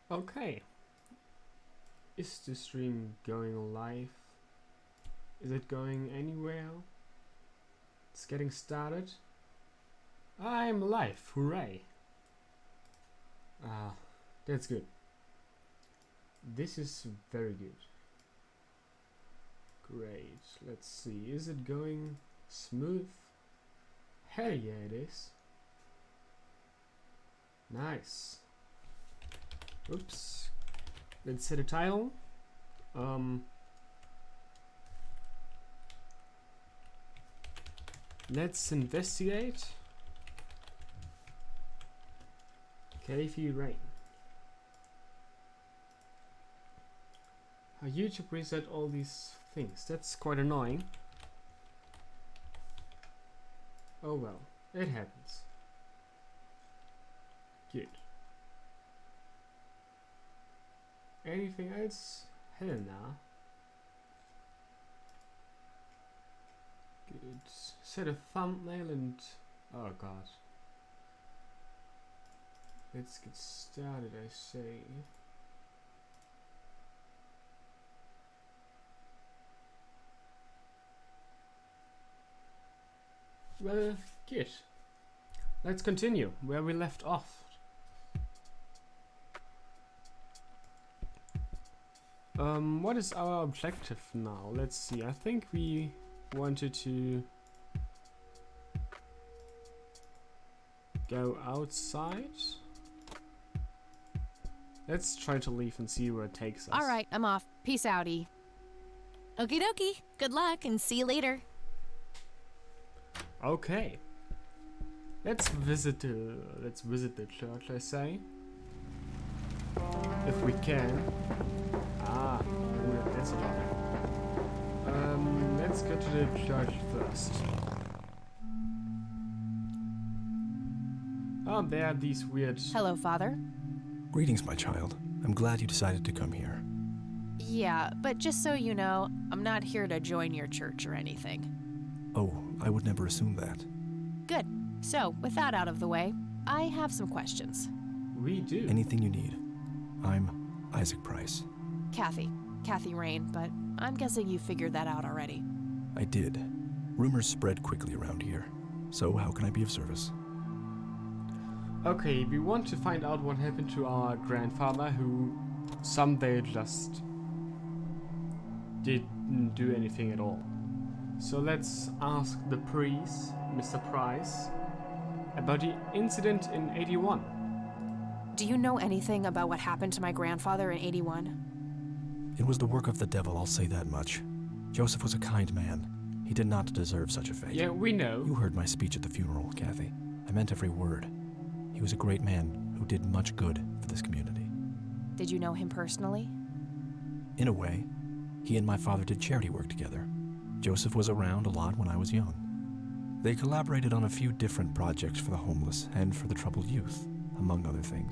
Okay. Is the stream going live? Is it going anywhere? It's getting started. I'm live, hooray! Ah, that's good. This is very good. Great, let's see, is it going smooth? Hell yeah, it is. Nice. Oops. Let's set a title. Let's investigate. Cavey Rain. YouTube reset all these things. That's quite annoying. Oh well, it happens. Good. Anything else? Helena. Good. Set a thumbnail and... oh god. Let's get started, I say. Well, good. Let's continue where we left off. What is our objective now? Let's see. I think we wanted to go outside. Let's try to leave and see where it takes us. All right, I'm off. Peace outie. Okie dokie. Good luck and see you later. Okay. Let's visit the church, I say. If we can. Ah, that's a lot. Let's go to the church first. Oh, there are these weird... Hello, Father. Greetings, my child. I'm glad you decided to come here. Yeah, but just so you know, I'm not here to join your church or anything. Oh, I would never assume that. Good. So, with that out of the way, I have some questions. We do. Anything you need. I'm Isaac Price. Kathy Rain, but I'm guessing you figured that out already. I did. Rumors spread quickly around here. So how can I be of service? Okay, we want to find out what happened to our grandfather who someday just didn't do anything at all. So let's ask the priest, Mr. Price, about the incident in 81. Do you know anything about what happened to my grandfather in 81? It was the work of the devil, I'll say that much. Joseph was a kind man. He did not deserve such a fate. Yeah, we know. You heard my speech at the funeral, Kathy. I meant every word. He was a great man who did much good for this community. Did you know him personally? In a way, he and my father did charity work together. Joseph was around a lot when I was young. They collaborated on a few different projects for the homeless and for the troubled youth, among other things.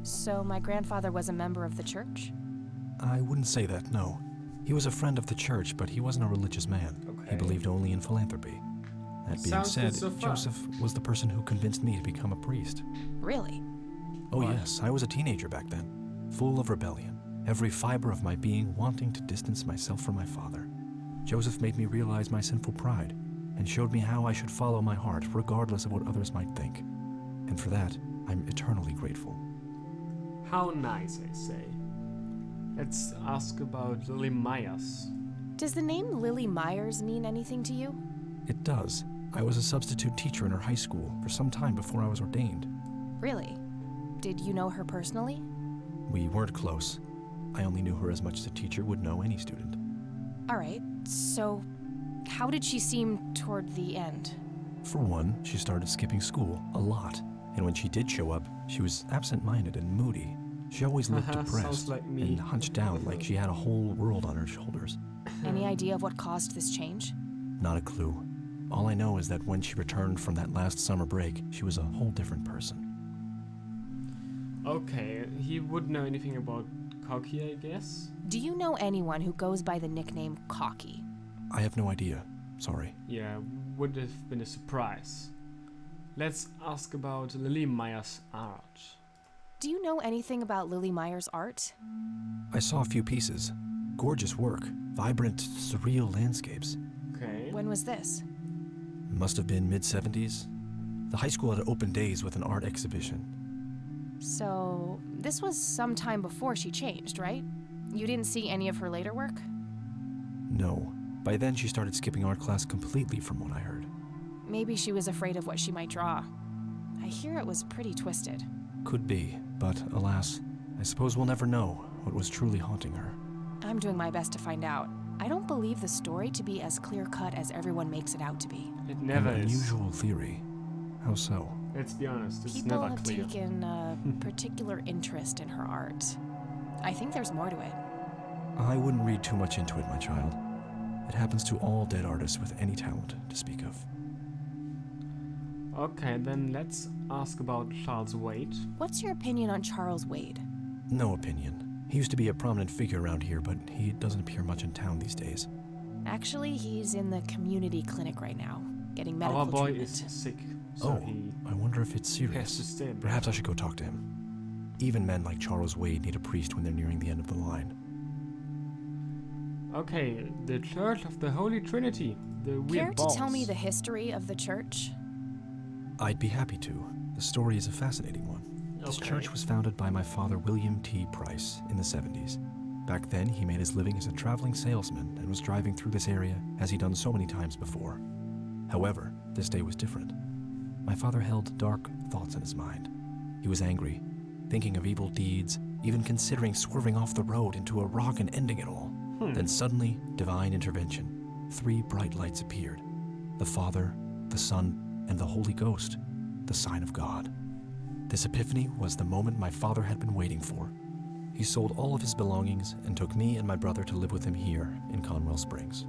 So my grandfather was a member of the church? I wouldn't say that, no. He was a friend of the church, but he wasn't a religious man. Okay. He believed only in philanthropy. That being Sounds said, good so far. Joseph was the person who convinced me to become a priest. Really? Oh What? yes, I was a teenager back then, full of rebellion, every fiber of my being wanting to distance myself from my father. Joseph made me realize my sinful pride and showed me how I should follow my heart regardless of what others might think. And for that, I'm eternally grateful. How nice, I say. Let's ask about Lily Myers. Does the name Lily Myers mean anything to you? It does. I was a substitute teacher in her high school for some time before I was ordained. Really? Did you know her personally? We weren't close. I only knew her as much as a teacher would know any student. All right, so how did she seem toward the end? For one, she started skipping school a lot. And when she did show up, she was absent-minded and moody. She always looked Sounds depressed like me. and hunched down like she had a whole world on her shoulders. Any idea of what caused this change? Not a clue. All I know is that when she returned from that last summer break, she was a whole different person. Okay, he would know anything about Cocky, I guess? Do you know anyone who goes by the nickname Cocky? I have no idea. Sorry. Yeah, would have been a surprise. Let's ask about Lily Myers' art. Do you know anything about Lily Meyer's art? I saw a few pieces. Gorgeous work. Vibrant, surreal landscapes. Okay. When was this? Must have been mid-70s. The high school had open days with an art exhibition. So, this was some time before she changed, right? You didn't see any of her later work? No. By then she started skipping art class completely from what I heard. Maybe she was afraid of what she might draw. I hear it was pretty twisted. Could be, but alas, I suppose we'll never know what was truly haunting her. I'm doing my best to find out. I don't believe the story to be as clear-cut as everyone makes it out to be. It never An is. unusual theory. How so? Let's be honest, it's People never have clear. taken a particular interest in her art. I think there's more to it. I wouldn't read too much into it, my child. It happens to all dead artists with any talent to speak of. Okay, then let's ask about Charles Wade. What's your opinion on Charles Wade? No opinion. He used to be a prominent figure around here, but he doesn't appear much in town these days. Actually, he's in the community clinic right now, getting medical Our boy treatment. is sick, so he I wonder if it's has to serious. stay. Perhaps I should go talk to him. Even men like Charles Wade need a priest when they're nearing the end of the line. Okay, the Church of the Holy Trinity. The weird Care balls. to tell me the history of the church? I'd be happy to. The story is a fascinating one. This Okay. church was founded by my father, William T. Price, in the 70s. Back then, he made his living as a traveling salesman and was driving through this area as he'd done so many times before. However, this day was different. My father held dark thoughts in his mind. He was angry, thinking of evil deeds, even considering swerving off the road into a rock and ending it all. Then suddenly, divine intervention. 3 bright lights appeared. The Father, the Son, and the Holy Ghost, the sign of God. This epiphany was the moment my father had been waiting for. He sold all of his belongings and took me and my brother to live with him here in Conwell Springs.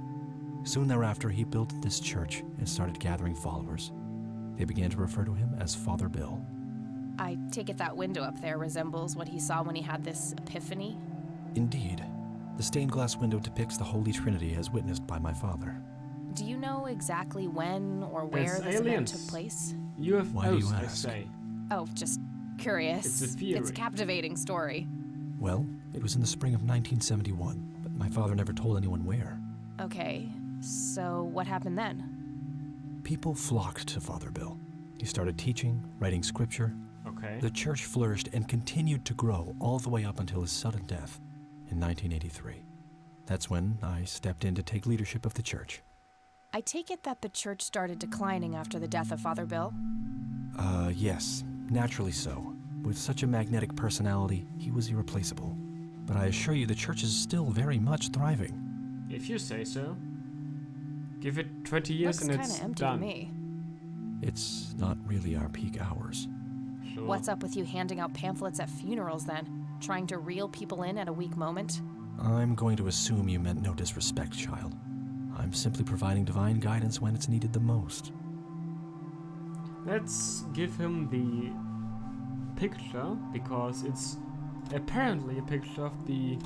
Soon thereafter, he built this church and started gathering followers. They began to refer to him as Father Bill. I take it that window up there resembles what he saw when he had this epiphany? Indeed, the stained glass window depicts the Holy Trinity as witnessed by my father. Do you know exactly when or where It's this event aliens. took place? UFOs, Why do you I ask? say. Oh, just curious. It's a theory. It's a captivating story. Well, it was in the spring of 1971, but my father never told anyone where. Okay, so what happened then? People flocked to Father Bill. He started teaching, writing scripture. Okay. The church flourished and continued to grow all the way up until his sudden death in 1983. That's when I stepped in to take leadership of the church. I take it that the church started declining after the death of Father Bill? Yes, naturally so. With such a magnetic personality, he was irreplaceable. But I assure you the church is still very much thriving. If you say so. Give it 20 years Looks and kind it's of empty done. to me. It's not really our peak hours. Sure. What's up with you handing out pamphlets at funerals then? Trying to reel people in at a weak moment? I'm going to assume you meant no disrespect, child. I'm simply providing divine guidance when it's needed the most. Let's give him the picture, because it's apparently a picture of the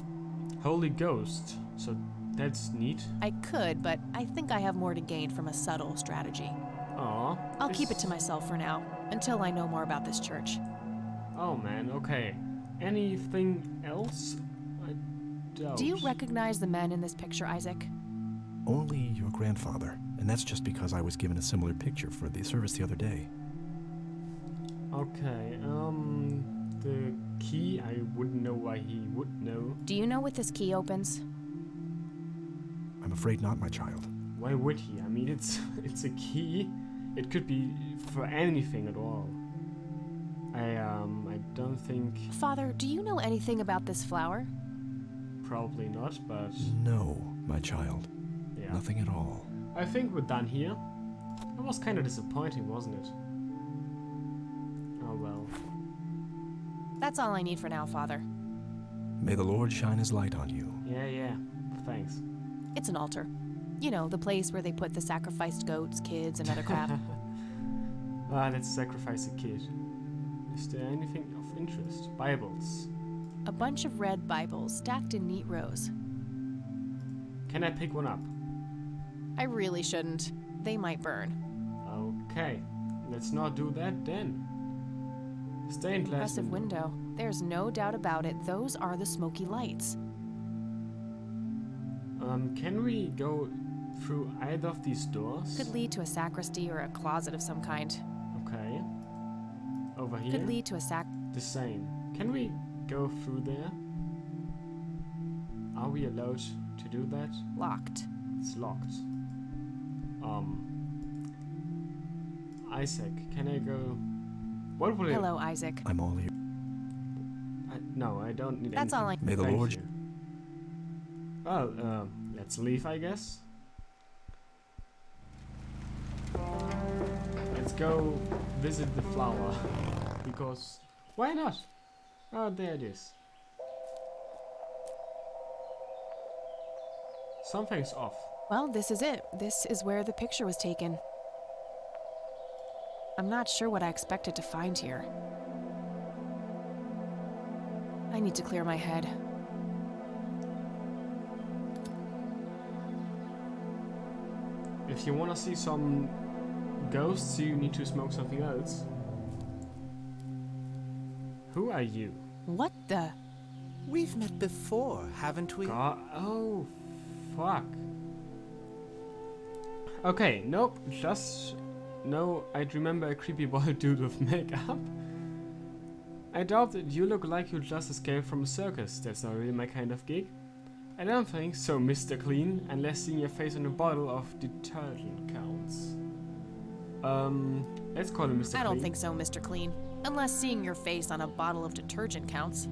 Holy Ghost. So that's neat. I could, but I think I have more to gain from a subtle strategy. Aw. I'll keep it to myself for now, until I know more about this church. Oh man, okay. Anything else? I doubt. Do you recognize the men in this picture, Isaac? Only your grandfather, and that's just because I was given a similar picture for the service the other day. Okay, the key, I wouldn't know why he would know. Do you know what this key opens? I'm afraid not, my child. Why would he? I mean, it's a key. It could be for anything at all. I don't think, Father, do you know anything about this flower? probably not, but No, my child. yeah. Nothing at all. I think we're done here. It was kind of disappointing, wasn't it? Oh well. That's all I need for now, Father. May the Lord shine his light on you. Yeah, thanks. It's an altar. You know, the place where they put the sacrificed goats, kids, and other crap. Let's sacrifice a kid. Is there anything of interest? Bibles. A bunch of red Bibles stacked in neat rows. Can I pick one up? I really shouldn't. They might burn. Okay, let's not do that then. Stained glass Impressive window. There's no doubt about it. Those are the smoky lights. Can we go through either of these doors? Could lead to a sacristy or a closet of some kind. Okay. Over here? Could lead to a The same. Can we go through there? Are we allowed to do that? locked. It's locked. Isaac, can I go? What will Hello, Isaac. I'm all ears. No, I don't need That's all anything. May the Thank Lord. you. Well, let's leave, I guess. Let's go visit the flower. Because, why not? Oh, there it is. Something's off. Well, this is it. This is where the picture was taken. I'm not sure what I expected to find here. I need to clear my head. If you want to see some ghosts, you need to smoke something else. Who are you? What the? We've met before, haven't we? God, oh, fuck. Okay, nope, just... No, I'd remember a creepy bald dude with makeup. I doubt that you look like you just escaped from a circus. That's not really my kind of gig. I don't think so, Mr. Clean, unless seeing your face on a bottle of detergent counts. Let's call him Mr. Clean. I don't think so, Mr. Clean. Unless seeing your face on a bottle of detergent counts.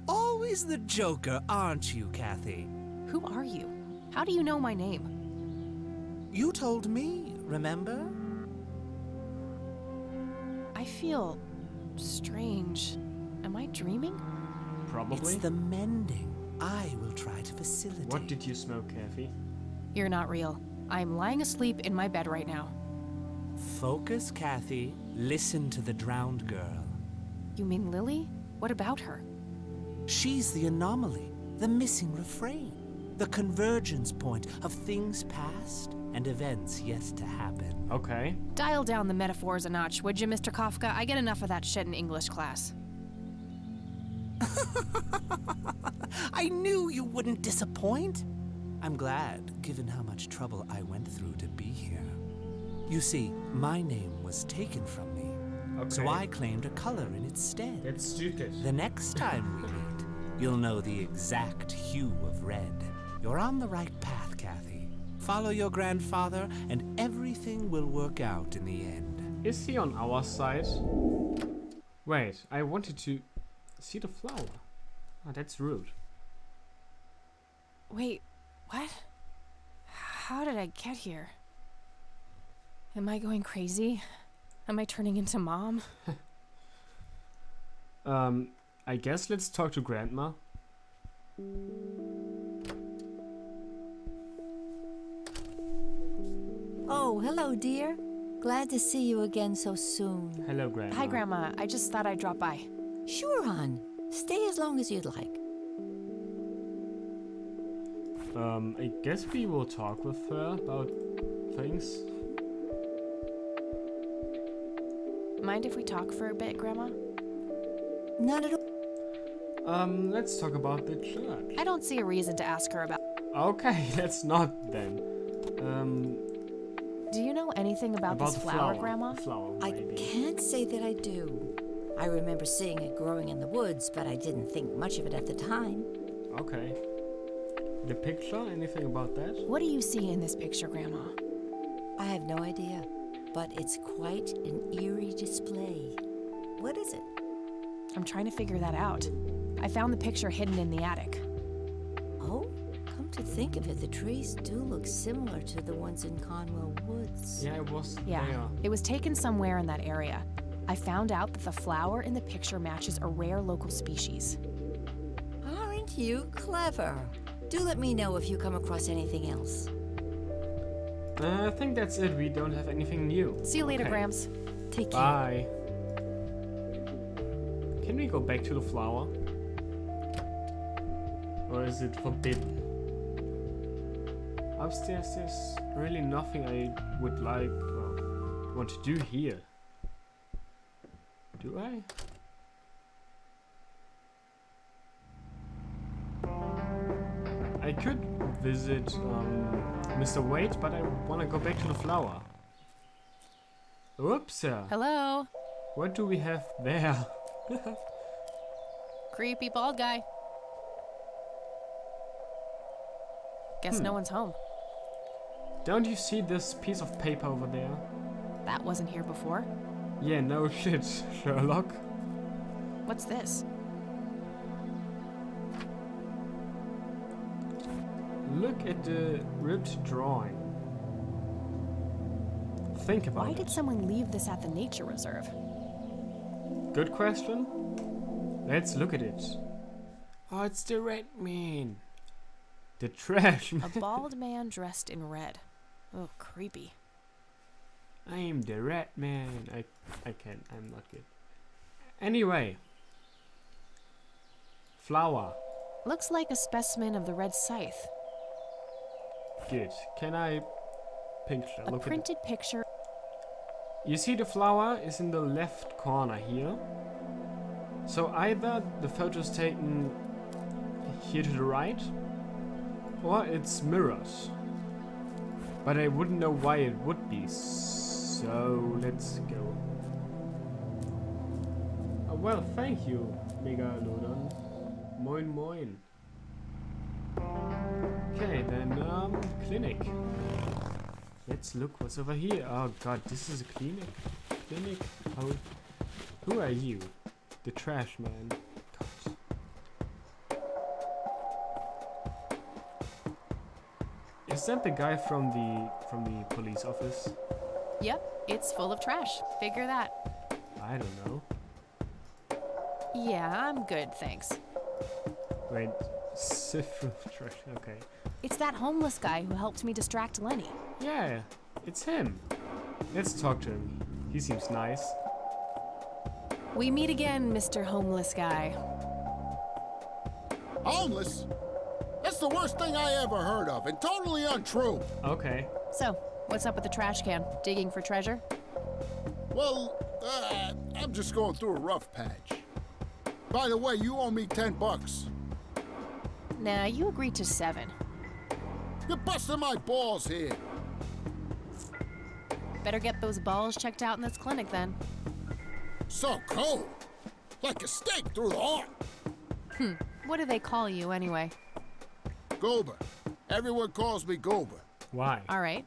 Always the joker, aren't you, Kathy? Who are you? How do you know my name? You told me, remember? I feel strange. Am I dreaming? Probably. It's the mending I will try to facilitate. What did you smoke, Kathy? You're not real. I'm lying asleep in my bed right now. Focus, Kathy. Listen to the drowned girl. You mean Lily? What about her? She's the anomaly, the missing refrain, the convergence point of things past and events yet to happen. Okay. Dial down the metaphors a notch, would you, Mr. Kafka? I get enough of that shit in English class. I knew you wouldn't disappoint. I'm glad, given how much trouble I went through to be here. You see, my name was taken from me, Okay. so I claimed a color in its stead. That's stupid. The next time we meet, you'll know the exact hue of red. You're on the right path, Kathy. Follow your grandfather, and everything will work out in the end. Is he on our side? Wait, I wanted to see the flower. Oh, that's rude. Wait, what? How did I get here? Am I going crazy? Am I turning into Mom? I guess let's talk to Grandma. Oh, hello, dear. Glad to see you again so soon. Hello, Grandma. Hi, Grandma. I just thought I'd drop by. Sure, hon. Stay as long as you'd like. I guess we will talk with her about things. Mind if we talk for a bit, Grandma? Not at all. Let's talk about the church. I don't see a reason to ask her about. Okay, let's not then. Do you know anything about this the flower, Grandma? The flower, I maybe. can't say that I do. I remember seeing it growing in the woods, but I didn't think much of it at the time. Okay. The picture, anything about that? What do you see in this picture, Grandma? I have no idea, but it's quite an eerie display. What is it? I'm trying to figure that out. I found the picture hidden in the attic. Oh, come to think of it, the trees do look similar to the ones in Conwell Woods. Yeah, it was Yeah, there. it was taken somewhere in that area. I found out that the flower in the picture matches a rare local species. Aren't you clever? Do let me know if you come across anything else. I think that's it. We don't have anything new. See you later, Okay. Grams. Take care. Bye. Can we go back to the flower? Or is it forbidden? upstairs there's really nothing I would like, well, want to do here. Do I? I could visit Mr. Wade, but I want to go back to the flower. Oops. Hello? What do we have there? Creepy bald guy. Guess no one's home. Don't you see this piece of paper over there? That wasn't here before. Yeah, no shit, Sherlock. What's this? Look at the ripped drawing. Think about Why it. did someone leave this at the nature reserve? Good question. Let's look at it. Oh, it's the red man. The trash man. A bald man dressed in red. Oh, creepy. I'm the red man. I can't. I'm not good. Anyway. Flower. Looks like a specimen of the red scythe. Good. Can I picture? A Look at printed picture. You see the flower is in the left corner here. So either the photo's taken here to the right, or it's mirrors. But I wouldn't know why it would be. So let's go. Oh, well, thank you, Megalodon. Moin moin. Okay, then clinic. Let's look what's over here. Oh god, this is a clinic. Clinic? Oh, who are you? The trash man. God. Is that the guy from the police office? Yep, it's full of trash. Figure that. I don't know. Yeah, I'm good, thanks. Wait, sift through the trash. Okay. It's that homeless guy who helped me distract Lenny. Yeah, it's him. Let's talk to him. He seems nice. We meet again, Mr. Homeless Guy. Homeless? That's the worst thing I ever heard of, and totally untrue. Okay. So, what's up with the trash can? Digging for treasure? Well, I'm just going through a rough patch. By the way, you owe me $10. Nah, you agreed to 7. You're busting my balls here. Better get those balls checked out in this clinic then. So cold. Like a stake through the heart. What do they call you anyway? Goober. Everyone calls me Goober. Why? All right,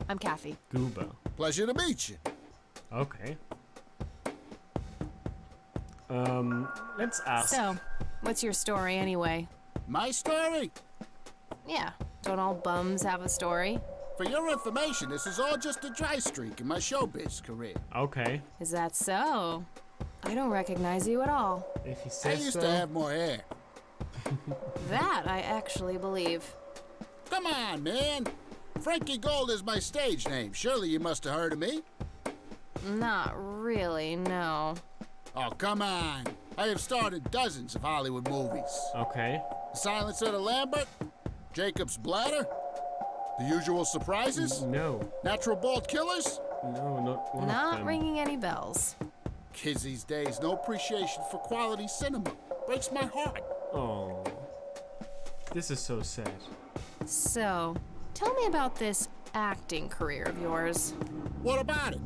I'm Kathy. Goober. Pleasure to meet you. Okay. Let's ask. So, what's your story anyway? My story? Yeah, don't all bums have a story? For your information, this is all just a dry streak in my showbiz career. Okay. Is that so? I don't recognize you at all. If he I says used so. to have more hair. That I actually believe. Come on, man. Frankie Gold is my stage name. Surely you must have heard of me. Not really, no. Oh, come on. I have starred in dozens of Hollywood movies. Okay. Silence of the Lambert, Jacob's Bladder, The Usual Surprises, No. Natural Bald Killers. No, not one of Not them. ringing any bells. Kids these days, no appreciation for quality cinema. Breaks my heart. Oh. This is so sad. So, tell me about this acting career of yours. What about it?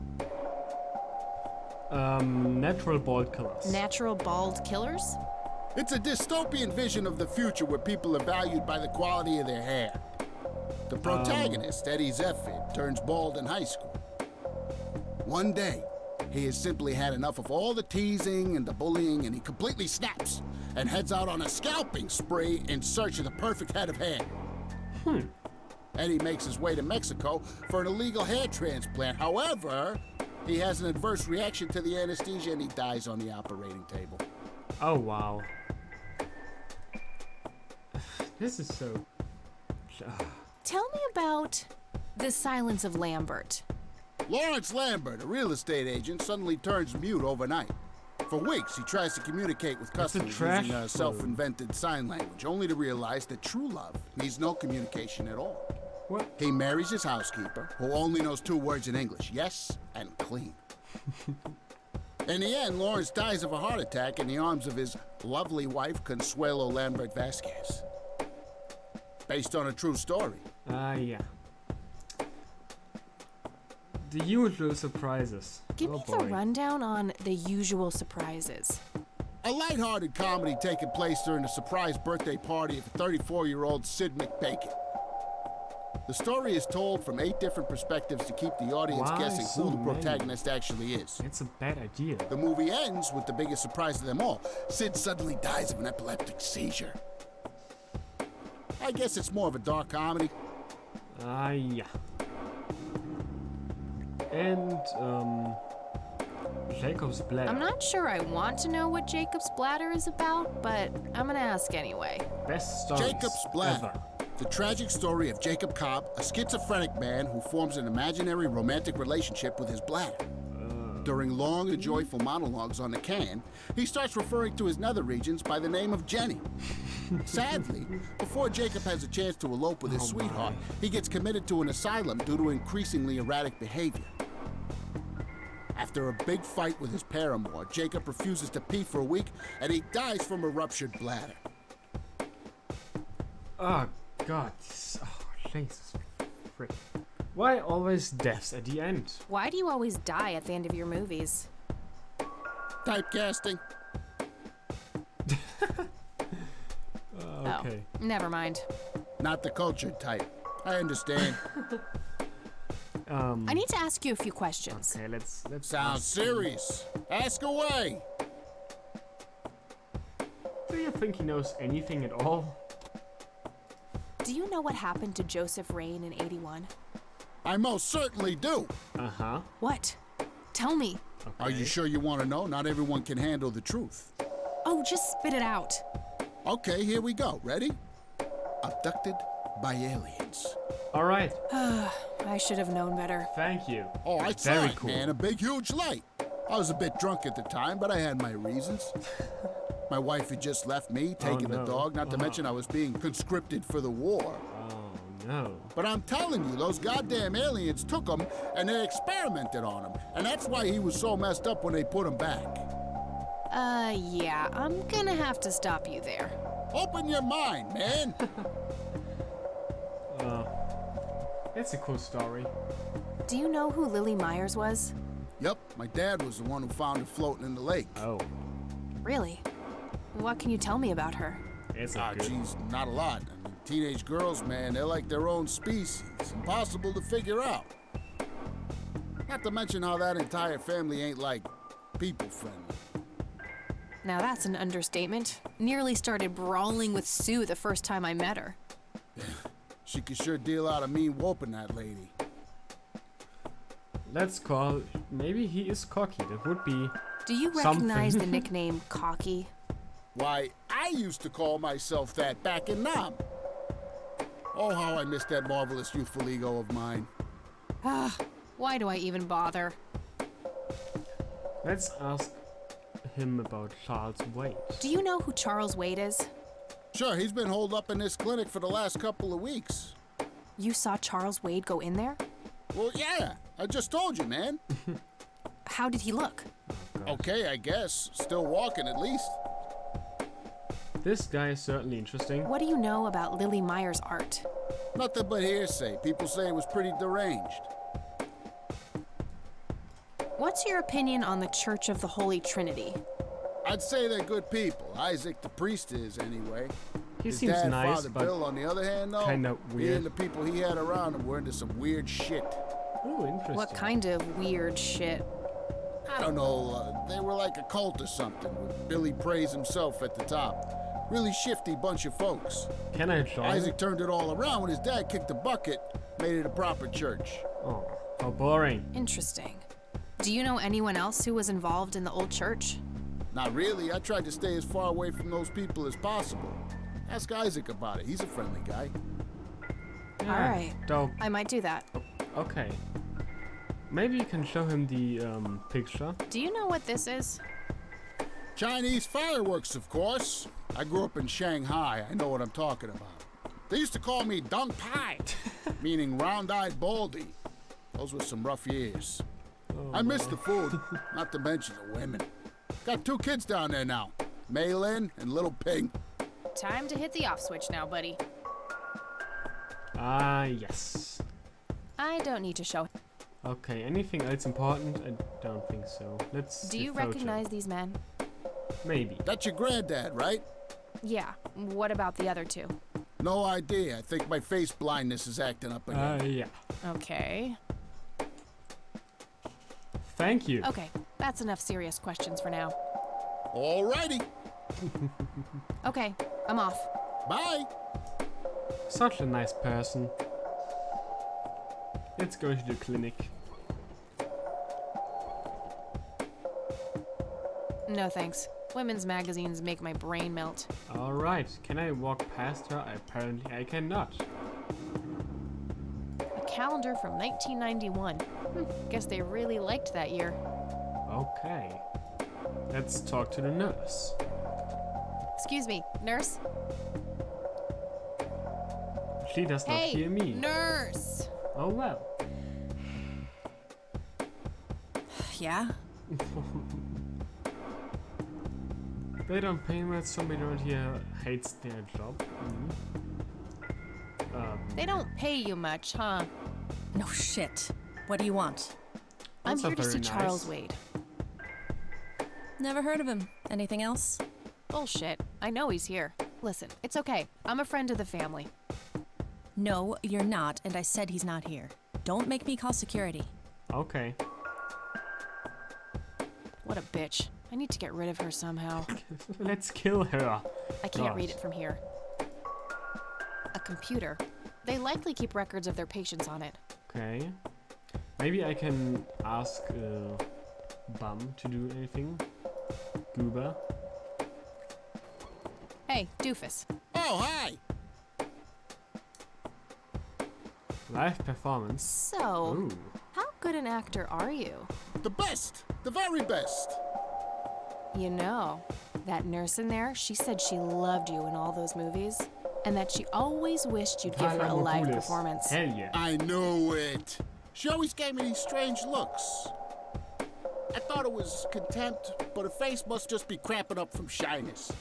Natural bald killers. Natural bald killers? It's a dystopian vision of the future where people are valued by the quality of their hair. The protagonist, Eddie Zephyr, turns bald in high school. One day, he has simply had enough of all the teasing and the bullying, and he completely snaps and heads out on a scalping spree in search of the perfect head of hair. Eddie makes his way to Mexico for an illegal hair transplant. However, he has an adverse reaction to the anesthesia and he dies on the operating table. Oh wow. This is so. Tell me about The Silence of Lambert. Lawrence Lambert, a real estate agent, suddenly turns mute overnight. For weeks, he tries to communicate with That's a customers trash using a food. self-invented sign language, only to realize that true love needs no communication at all. What? He marries his housekeeper, who only knows 2 words in English, yes and clean. In the end, Lawrence dies of a heart attack in the arms of his lovely wife, Consuelo Lambert Vasquez. Based on a true story. Yeah. The usual surprises. Give Oh me the boy. rundown on the usual surprises. A lighthearted comedy taking place during the surprise birthday party of 34-year-old Sid McBacon. The story is told from 8 different perspectives to keep the audience Why guessing so who the many? protagonist actually is. It's a bad idea. The movie ends with the biggest surprise of them all. Sid suddenly dies of an epileptic seizure. I guess it's more of a dark comedy. Yeah. And, Jacob's Bladder. I'm not sure I want to know what Jacob's Bladder is about, but I'm gonna ask anyway. Best stories Jacob's Bladder. ever. The tragic story of Jacob Cobb, a schizophrenic man who forms an imaginary romantic relationship with his bladder. During long and joyful monologues on the can, he starts referring to his nether regions by the name of Jenny. Sadly, before Jacob has a chance to elope with his sweetheart, he gets committed to an asylum due to increasingly erratic behavior. After a big fight with his paramour, Jacob refuses to pee for a week, and he dies from a ruptured bladder. Oh, God. Oh, Jesus. Frick. Why always deaths at the end? Why do you always die at the end of your movies? Typecasting. Okay. Oh, never mind. Not the cultured type. I understand. I need to ask you a few questions. Okay, let's Sounds serious. Ask away. Do you think he knows anything at all? Do you know what happened to Joseph Rain in 81? I most certainly do. Uh-huh. What? Tell me. Okay. Are you sure you want to know? Not everyone can handle the truth. Oh, just spit it out. Okay, here we go. Ready? Abducted by aliens. All right. I should have known better. Thank you. Oh, I saw Very it, cool. man. A big, huge light. I was a bit drunk at the time, but I had my reasons. My wife had just left me, taking no. the dog, not to mention I was being conscripted for the war. Oh, no. But I'm telling you, those goddamn aliens took him and they experimented on him. And that's why he was so messed up when they put him back. Yeah, I'm gonna have to stop you there. Open your mind, man. It's a cool story. Do you know who Lily Myers was? Yup, my dad was the one who found it floating in the lake. Oh, Really? What can you tell me about her? it's a good. Geez, not a lot. I mean, teenage girls, man, they're like their own species. Impossible to figure out. Not to mention how that entire family ain't like people friendly. Now that's an understatement. Nearly started brawling with Sue the first time I met her. She could sure deal out a mean whooping, that lady. Let's call. Maybe he is cocky. That would be. Do you Something. recognize the nickname Cocky? Why, I used to call myself that back in Nam. Oh, how I miss that marvelous youthful ego of mine. Why do I even bother? Let's ask him about Charles Wade. Do you know who Charles Wade is? Sure, he's been holed up in this clinic for the last couple of weeks. You saw Charles Wade go in there? Well, yeah, I just told you, man. How did he look? Okay, I guess. Still walking, at least. This guy is certainly interesting. What do you know about Lily Myers' art? Nothing but hearsay. People say it was pretty deranged. What's your opinion on the Church of the Holy Trinity? I'd say they're good people. Isaac, the priest, is anyway. He His seems dad, nice, Father but Bill, on the other hand, though, kinda he weird. and the people he had around him were into some weird shit. oh, interesting. What kind of weird shit? I don't know, they were like a cult or something, with Billy Praise himself at the top. Really shifty bunch of folks. Can I join? Isaac turned it all around when his dad kicked the bucket, made it a proper church. Oh, how boring. Interesting. Do you know anyone else who was involved in the old church? Not really, I tried to stay as far away from those people as possible. Ask Isaac about it, he's a friendly guy. Yeah, All right. Dope. I might do that. Okay. Maybe you can show him the picture. Do you know what this is? Chinese fireworks, of course. I grew up in Shanghai, I know what I'm talking about. They used to call me Dunk Pie, meaning round-eyed baldy. Those were some rough years. Oh, I miss the food, not to mention the women. Got 2 kids down there now, Maylin and little Ping. Time to hit the off switch now, buddy. Ah, yes. I don't need to show. Okay, anything else important? I don't think so. Let's Do see you photo. recognize these men? Maybe. That's your granddad, right? Yeah. What about the other 2? No idea. I think my face blindness is acting up again. Yeah. Okay. Thank you. Okay, that's enough serious questions for now. Alrighty. Okay, I'm off. Bye. Such a nice person. Let's go to the clinic. No thanks. Women's magazines make my brain melt. Alright, can I walk past her? Apparently I cannot. A calendar from 1991. Guess they really liked that year. Okay. Let's talk to the nurse. Excuse me, nurse? She does not Hey, hear me. nurse! Oh well. Yeah? They don't pay much, somebody around here hates their job. They don't pay you much, huh? No shit. What do you want? I'm That's not here to see very nice. Charles Wade. Never heard of him. Anything else? Bullshit. I know he's here. Listen, it's okay. I'm a friend of the family. No, you're not, and I said he's not here. Don't make me call security. Okay. What a bitch. I need to get rid of her somehow. Let's kill her. I can't read God. it from here. A computer. They likely keep records of their patients on it. Okay. Maybe I can ask Bum to do anything. Goober. Hey, doofus. Oh, hi. Live performance. So, Ooh. how good an actor are you? The best. The very best. You know, that nurse in there, she said she loved you in all those movies, and that she always wished you'd give her a live Valamopulis. performance. Hell yeah. I knew it. She always gave me these strange looks. I thought it was contempt, but her face must just be cramping up from shyness.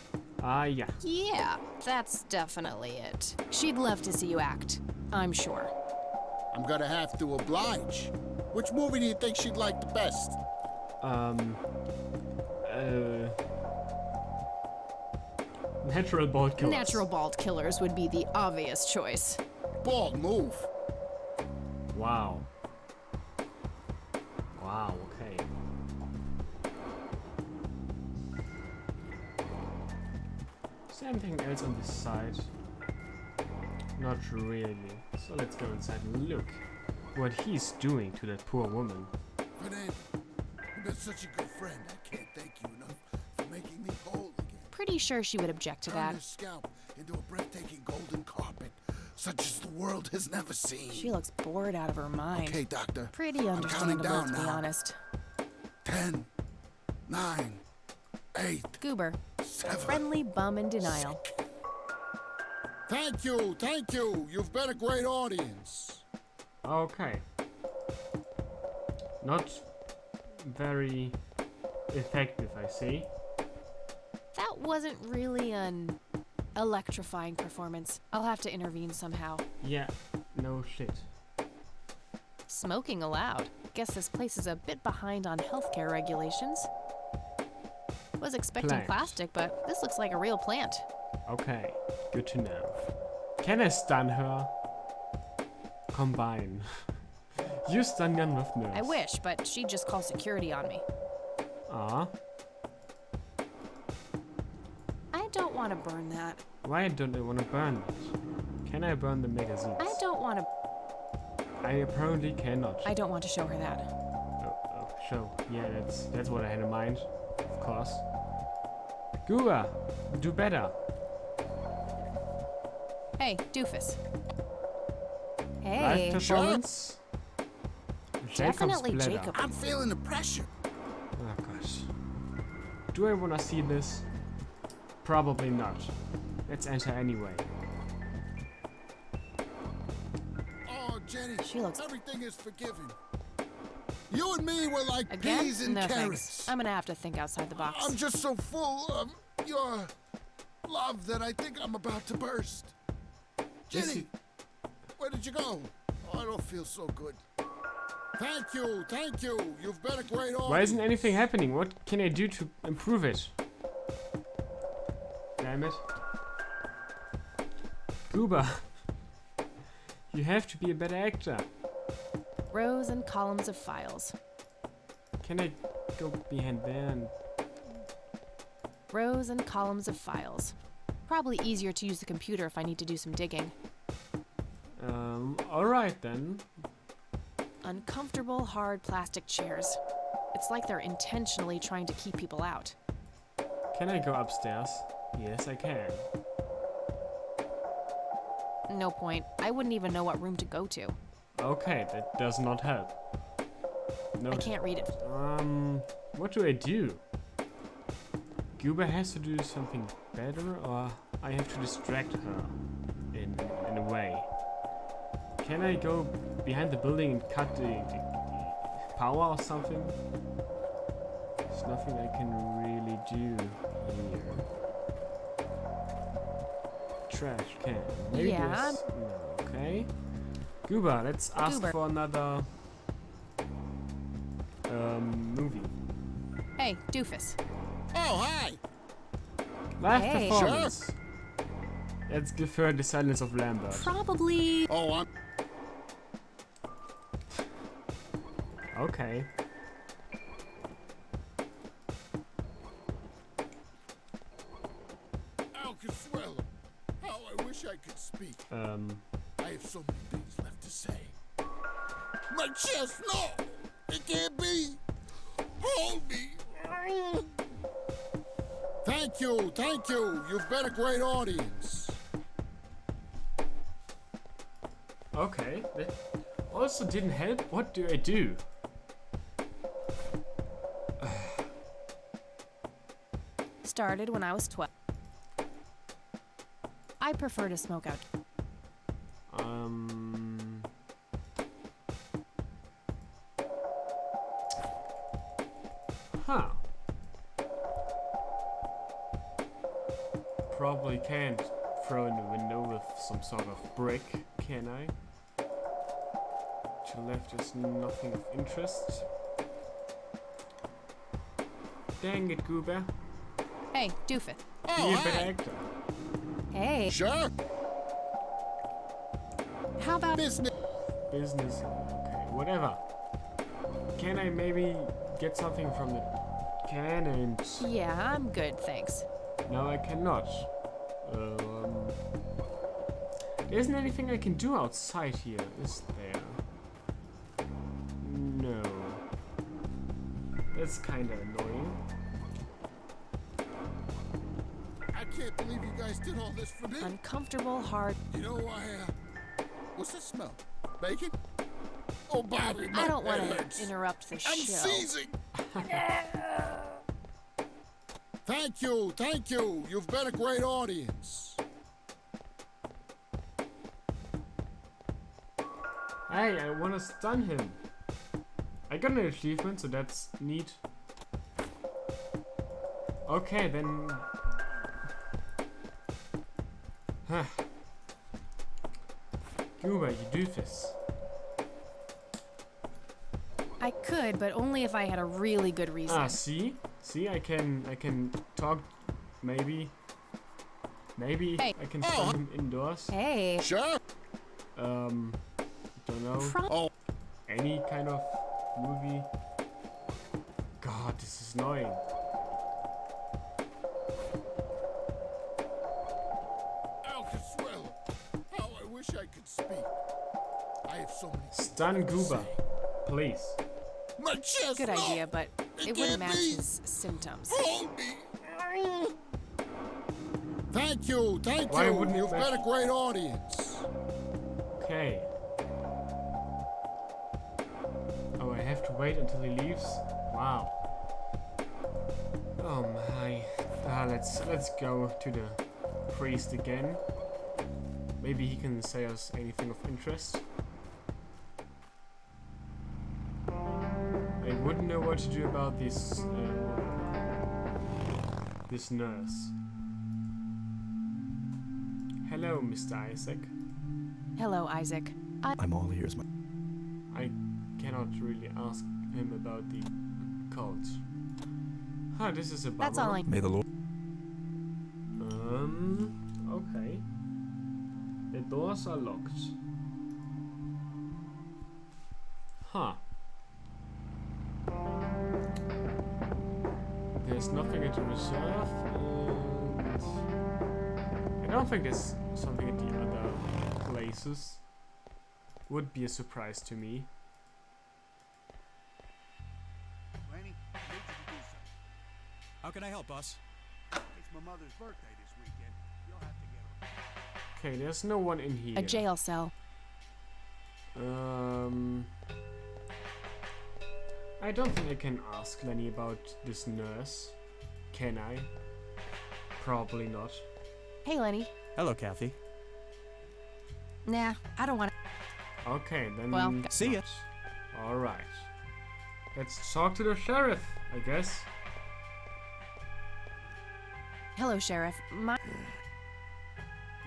Ah, yeah. Yeah, that's definitely it. She'd love to see you act, I'm sure. I'm gonna have to oblige. Which movie do you think she'd like the best? Natural Bald Killers. Natural Bald Killers would be the obvious choice. Bald move. Wow. Wow, okay. Is there anything else on this side? Not really. So let's go inside and look what he's doing to that poor woman. Fernando, you've been such a good friend. I can't thank you enough for making me whole again. Pretty sure she would object to Turn that. this scalp into a breathtaking golden carpet, such as the world has never seen. She looks bored out of her mind. Okay, doctor. Pretty counting understandable, down to be now. honest. 10, 9, 8, Goober, 7. friendly bum in denial. Thank you, thank you. You've been a great audience. Okay. Not very effective, I see. That wasn't really an electrifying performance. I'll have to intervene somehow. Yeah, no shit. Smoking allowed. Guess this place is a bit behind on healthcare regulations. Was expecting Plant. plastic, but this looks like a real plant. Okay, good to know. Can I stun her? Combine. Use stun gun with nurse. I wish, but she'd just call security on me. Ah, I don't want to burn that. why don't I want to burn it? Can I burn the magazines? I don't want to. I apparently cannot. I don't want to show her that. Oh, show. Yeah, that's what I had in mind. Of course. Gura, do better. Hey, doofus. Live Hey. performance. Definitely Jacob's bladder. Jacob. I'm feeling the pressure. Oh gosh. Do I wanna see this? Probably not. Let's enter anyway. Jenny, She looks- everything is forgiven. You and me were like Again? peas and No carrots. thanks. I'm gonna have to think outside the box. I'm just so full of your love that I think I'm about to burst. Jenny, where did you go? Oh, I don't feel so good. Thank you, thank you. You've been a great audience. Why isn't anything happening? What can I do to improve it? Damn it. Goober. You have to be a better actor. Rows and columns of files. Can I go behind there and... Rows and columns of files. Probably easier to use the computer if I need to do some digging. Alright then. Uncomfortable, hard plastic chairs. It's like they're intentionally trying to keep people out. Can I go upstairs? Yes, I can. No point. I wouldn't even know what room to go to. Okay, that does not help. No. I can't read it. What do I do? Goober has to do something better, or I have to distract her in a way. Can I go behind the building and cut the power or something? There's nothing I can really do here. Trash can. Maybe Yeah. there's- no, okay. Goober, let's ask Goober. for another movie. Hey, doofus. Oh, hi. Live Hey. performance. Let's give her the silence of Lambert. Probably. Oh, I'm... Okay. Alcasuela. How I wish I could speak. I have so many things left to say. My chest, no! It can't be! Hold me! Thank you, thank you. You've been a great audience. Okay. That also didn't help. What do I do? Started when I was 12. I prefer to smoke out. Huh. Probably can't throw in the window with some sort of brick, can I? To left is nothing of interest. Dang it, Goober. Hey, doofus. Be Oh, a better hi. actor. Hey, Sure. how about Business. Business. Okay, whatever. Can I maybe get something from the can and... Yeah, I'm good, thanks. No, I cannot. There isn't anything I can do outside here, is there? No. That's kinda annoying. I can't believe you guys did all this for me. Uncomfortable, hard. You know, what's that smell? Bacon? Oh, Bobby, my I don't want head to hurts. interrupt the I'm show. seizing. Thank you, thank you. You've been a great audience. Hey, I wanna stun him. I got an achievement, so that's neat. Okay, then... Huh. Goober, you doofus. I could, but only if I had a really good reason. Ah, see? See, I can talk, maybe. Maybe Hey. I can stun him indoors. Hey, Sure. Don't know. Oh, Any kind of movie. God, this is annoying. Alcasuela. How I wish I could speak. I have so many things Stun left to Goober, say. please. My chest. good no. idea, but it can't wouldn't match be. his symptoms. Hold me. Thank you, thank Why you. wouldn't You've you been a great audience. Okay. Oh, I have to wait until he leaves? Wow. Oh my. Let's go to the priest again. Maybe he can say us anything of interest. what to do about this this nurse. Hello, Mr. Isaac. Hello, Isaac. I'm all ears, I cannot really ask him about the cult. Ah, this is a bummer. That's all I. May the Lord. Okay. The doors are locked. Huh. There's nothing at the reserve, and I don't think there's something at the other places. Would be a surprise to me. Lenny, I need you to do something. How can I help, boss? It's my mother's birthday this weekend. You'll have to get her. Okay, there's no one in here. A jail cell. I don't think I can ask Lenny about this nurse. Can I? Probably not. Hey, Lenny. Hello, Kathy. Nah, I don't want to. Okay, then. Well, see ya. Alright. Let's talk to the sheriff, I guess. Hello, Sheriff.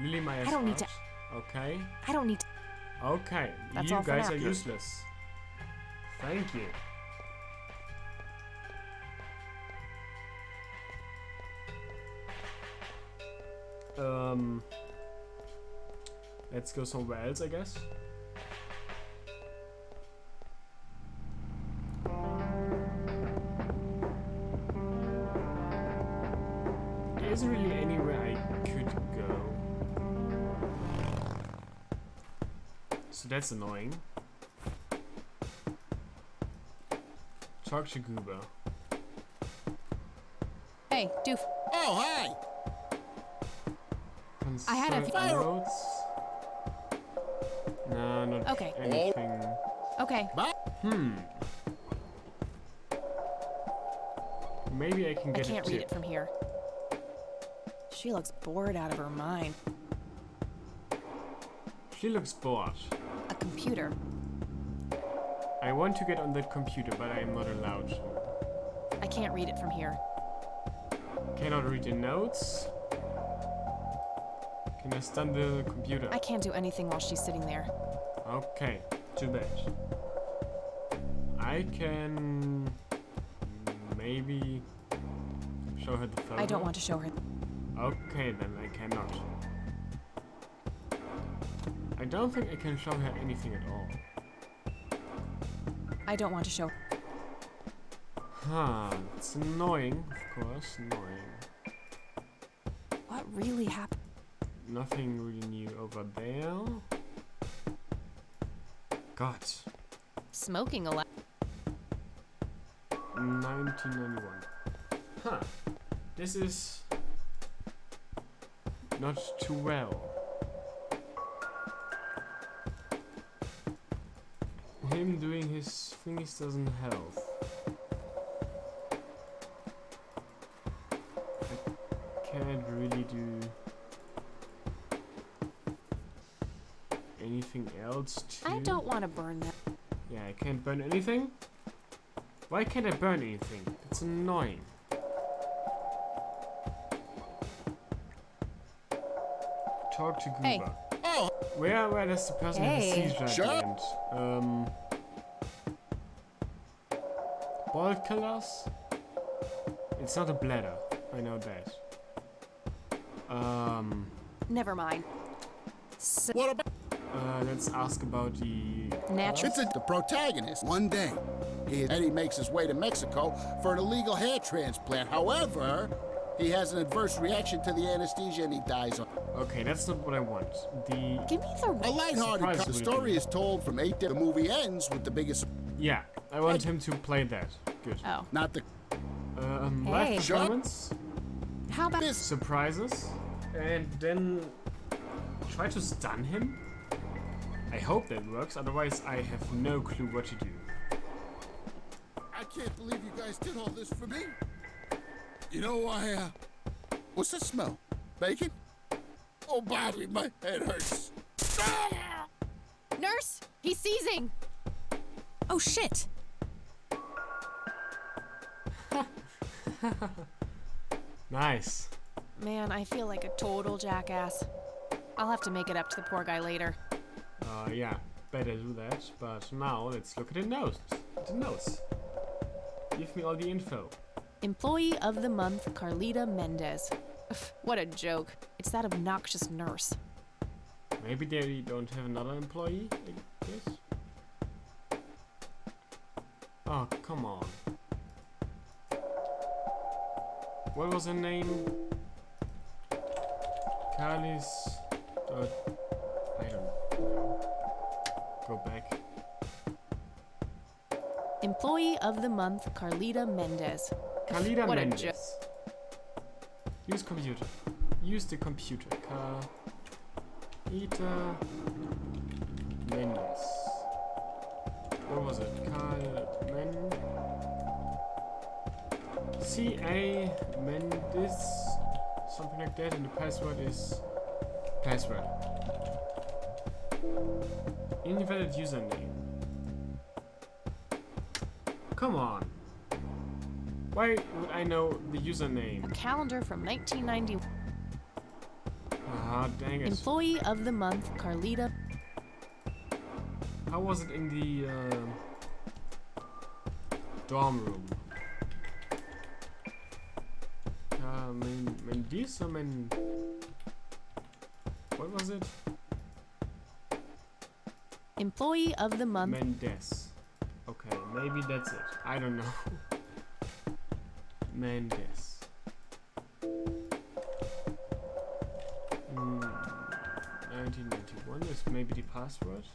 Lily Meyer's I don't need out. Okay. I don't need to. Okay. That's you all for guys now. are useless. Thank you. Let's go somewhere else, I guess. There isn't really anywhere I could go. So that's annoying. Talk to Goober. Hey, doof. Oh, hi! I had a Consult notes. No, not Okay. anything. Okay. Maybe I can I get can't a read tip. it from here. She looks bored out of her mind. She looks bored. A computer. I want to get on that computer, but I am not allowed. I can't read it from here. Cannot read the notes. Can I stun the computer? I can't do anything while she's sitting there. Okay, too bad. I can maybe show her the photo. I don't want to show her. Okay, then I cannot. I don't think I can show her anything at all. I don't want to show. Huh, it's annoying, of course, annoying. What really happened? Nothing really new over there. God, Smoking a lot. 1991. Huh, this is not too well. Him doing his things doesn't help. I can't really do anything else too. I don't want to burn that. Yeah, I can't burn anything. Why can't I burn anything? It's annoying. Talk to Goober. Hey. Oh, Where does the person have a Hey. seizure at Sure. the end? Ball killers? It's not a bladder. I know that. Never mind. what about... Let's ask about the... Natural. It's the protagonist. One day, Eddie makes his way to Mexico for an illegal hair transplant. However, he has an adverse reaction to the anesthesia and he dies. Okay, that's not what I want. The... Give me A the. lighthearted Surprise The movie. story is told from 8 to... The movie ends with the biggest... Yeah, I want him to play that. Good. Oh. Not the... Live Hey. performance, How about This... surprises, and then try to stun him? I hope that works, otherwise I have no clue what to do. I can't believe you guys did all this for me. You know, what's that smell? Bacon? Oh, Bobby, my head hurts. nurse? He's seizing. Oh shit! Nice. Man, I feel like a total jackass. I'll have to make it up to the poor guy later. Yeah, better do that. But now let's look at the notes. Give me all the info. Employee of the month, Carlita Mendez. What a joke. It's that obnoxious nurse. Maybe they don't have another employee, I guess. Oh, come on. What was her name? Carlis. I don't know. Go back. Employee of the month, Carlita Mendez. Carlita What a Mendez. joke. Use computer. Use the computer. Carlita Mendez. What was it? C.A. Mendes. Something like that. And the password is password. Invalid username. Come on. Why would I know the username? A calendar from 1990. Ah, dang it. Employee of the month, Carlita. How was it in the dorm room? Mendes or what was it? Employee of the month. Mendes. Okay, maybe that's it. I don't know. Mendes. 1991 is maybe the password.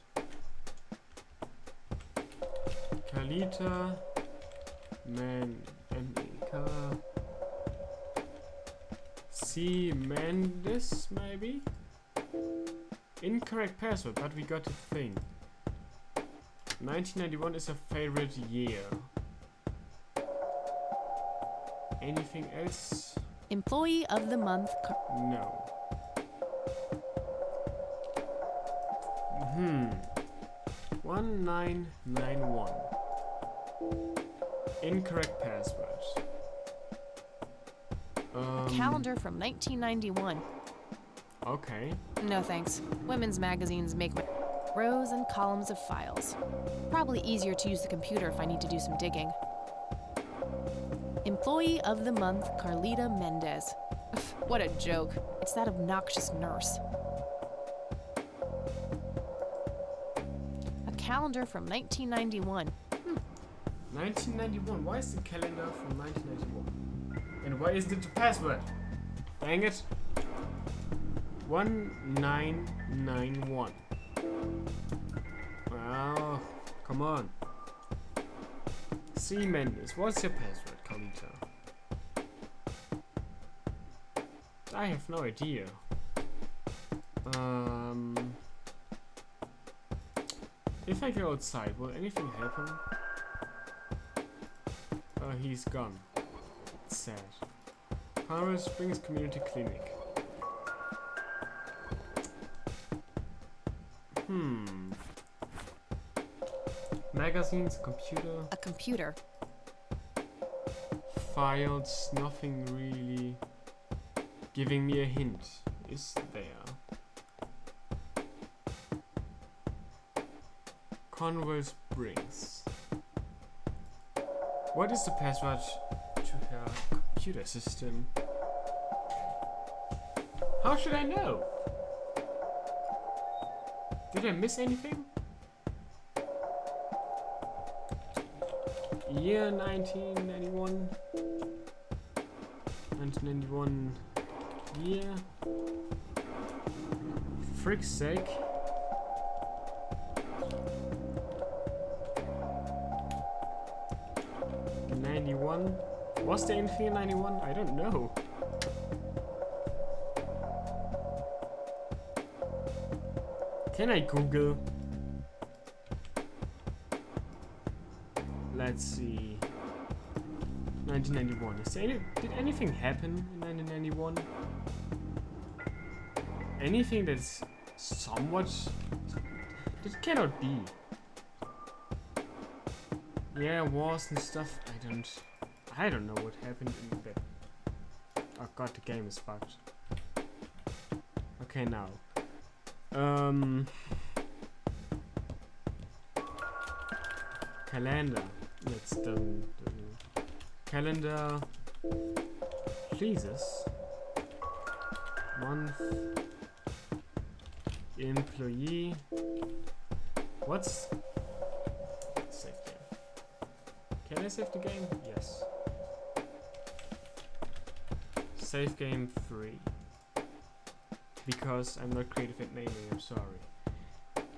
Carlita C. Mendes, maybe? Incorrect password, but we got the thing. 1991 is a favorite year. Anything else? Employee of the month. No. 1991. Incorrect password. Calendar from 1991. Okay. No thanks. Women's magazines make my rows and columns of files. Probably easier to use the computer if I need to do some digging. Employee of the month, Carlita Mendez. What a joke. It's that obnoxious nurse. A calendar from 1991. 1991. Why is the calendar from 1991? And why is it the password? Dang it. 1991. Well, come on. C. Mendes. What's your password, Carlita? I have no idea. If I go outside, will anything happen? He's gone. It's sad. Colorado Springs Community Clinic. Magazines, computer. A computer. Files, nothing really giving me a hint, is there? Conwell Springs. What is the password to her computer system? How should I know? Did I miss anything? Year 1991. 1991 year. Frick's sake. Was there anything in 91? I don't know. Can I Google? Let's see. 1991. Did anything happen in 1991? Anything that's somewhat... That cannot be. Yeah, wars and stuff. I don't know what happened in the... Oh god, the game is bugged. Okay, now. Calendar. Let's do calendar. Jesus. Month. Employee. What's... Save game. Can I save the game? Yes. Save game 3. Because I'm not creative at naming, I'm sorry.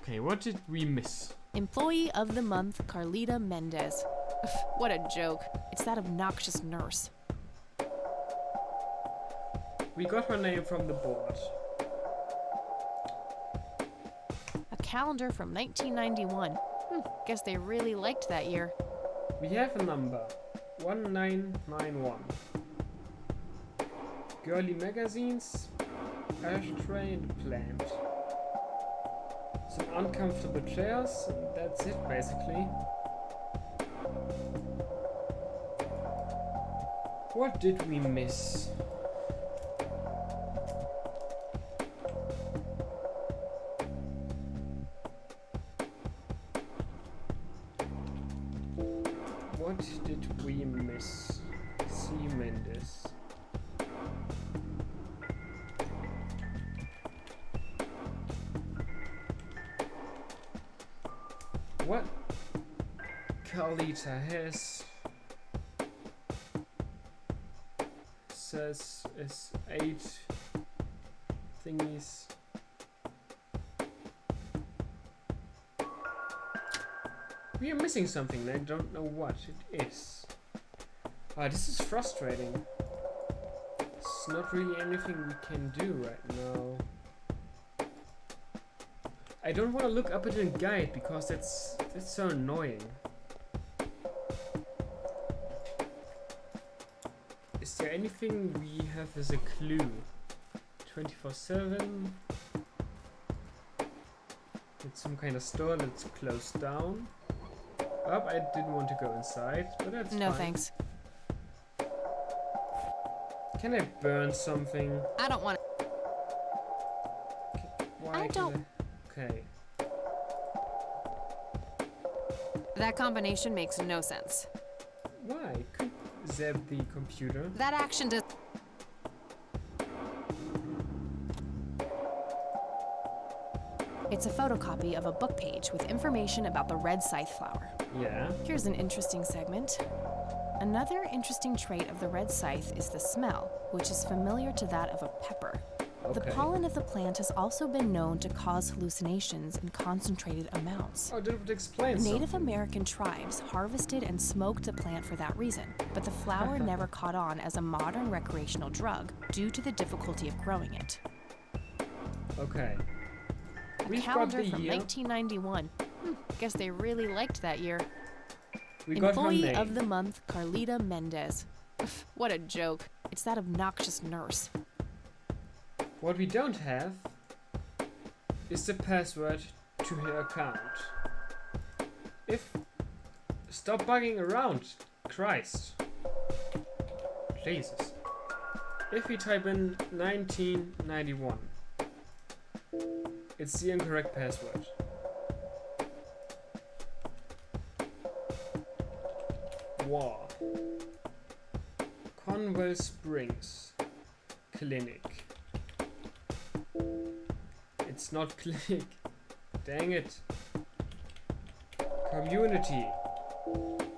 Okay, what did we miss? Employee of the month, Carlita Mendez. What a joke. It's that obnoxious nurse. We got her name from the board. A calendar from 1991. Guess they really liked that year. We have a number. 1991. Girly magazines. Ashtray and plant. Some uncomfortable chairs, and that's it basically. What did we miss? What did we miss? C. Mendes. What Carlita has says is 8 thingies. We are missing something and I don't know what it is. Ah, this is frustrating. It's not really anything we can do right now. I don't want to look up at a guide because that's so annoying. Is there anything we have as a clue? 24/7. It's some kind of store that's closed down. Oh, I didn't want to go inside, but that's No fine. thanks. Can I burn something? I don't want Why I can't don't- Okay. That combination makes no sense. Why? Could zap the computer? That action does. It's a photocopy of a book page with information about the red scythe flower. Yeah. Here's an interesting segment. Another interesting trait of the red scythe is the smell, which is familiar to that of a pepper. The Okay. pollen of the plant has also been known to cause hallucinations in concentrated amounts. Oh, that would explain Native something. American tribes harvested and smoked the plant for that reason, but the flower never caught on as a modern recreational drug due to the difficulty of growing it. Okay. A We've got calendar the from year. 1991. Guess they really liked that year. We got her Employee name. of the month, Carlita Mendez. What a joke. It's that obnoxious nurse. What we don't have is the password to her account. Stop bugging around, Christ. Jesus. If we type in 1991, it's the incorrect password. War. Conwell Springs Clinic. It's not clinic. Dang it. Community.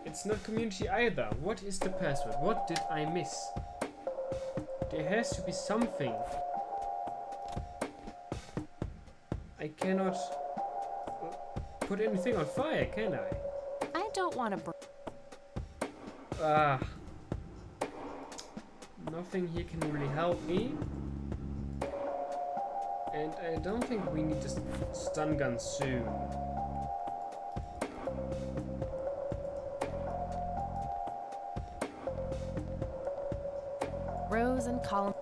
It's not community either. What is the password? What did I miss? There has to be something. I cannot put anything on fire, can I? I don't want to. Ah. Nothing here can really help me. And I don't think we need a stun gun soon. Rows and columns.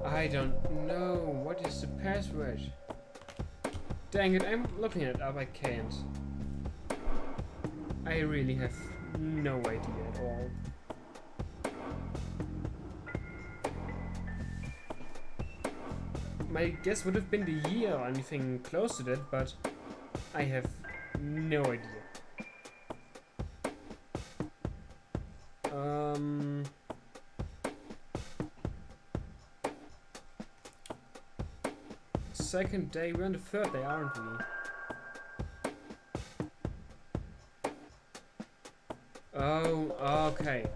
I don't know. What is the password? Dang it, I'm looking it up. I can't. I really have no idea at all. My guess would have been the year or anything close to that, but I have no idea. Second day, we're on the third day, aren't we? Oh, okay.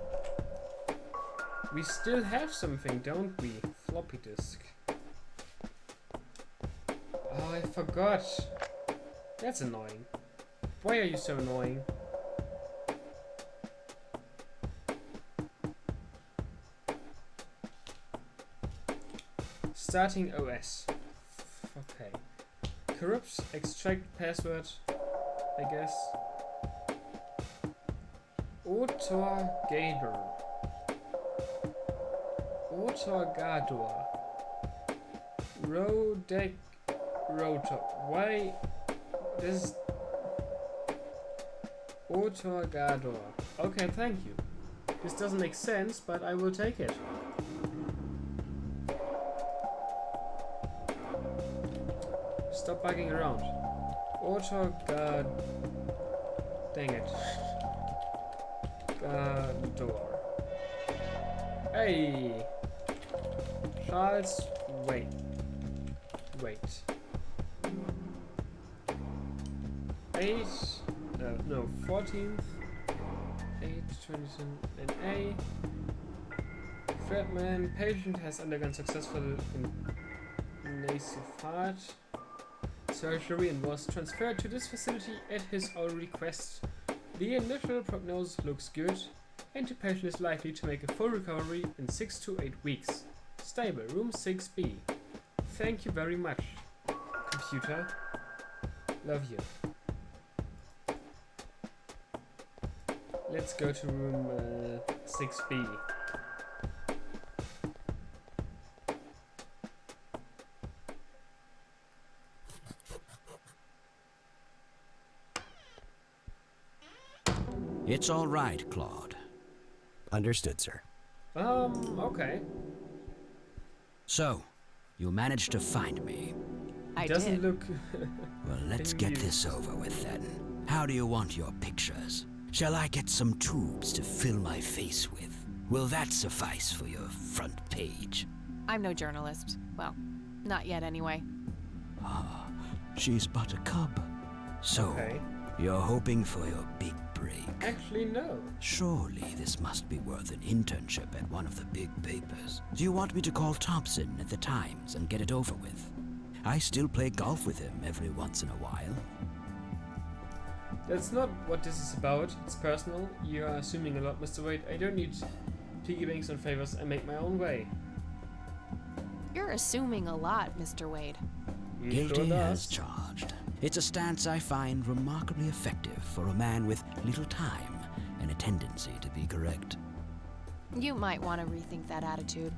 We still have something, don't we? Floppy disk. Oh, I forgot. That's annoying. Why are you so annoying? Starting OS. Okay. Corrupt, extract password, I guess. Otorgador. Otorgador. Rodec rotor. Why? This. Otorgador. Okay, thank you. This doesn't make sense, but I will take it. Stop bugging around. Otorgad. Dang it. Gador. Hey! Charles, wait. 14th. 8:27 NA. Fredman, patient has undergone successful invasive heart surgery and was transferred to this facility at his own request. The initial prognosis looks good, and the patient is likely to make a full recovery in 6 to 8 weeks. Stable, room 6B. Thank you very much, computer. Love you. Let's go to room 6B. It's all right, Claude. Understood, sir. Okay. So, you managed to find me. I Doesn't did. look. Well, let's get this over with then. How do you want your pictures? Shall I get some tubes to fill my face with? Will that suffice for your front page? I'm no journalist. Well, not yet anyway. Ah, she's but a cub. So, Okay. you're hoping for your big break. Actually, no. Surely this must be worth an internship at one of the big papers. Do you want me to call Thompson at the Times and get it over with? I still play golf with him every once in a while. That's not what this is about. It's personal. You are assuming a lot, Mr. Wade. I don't need piggy banks and favors. I make my own way. You're assuming a lot, Mr. Wade. Guilty as charged. It's a stance I find remarkably effective for a man with little time and a tendency to be correct. You might want to rethink that attitude.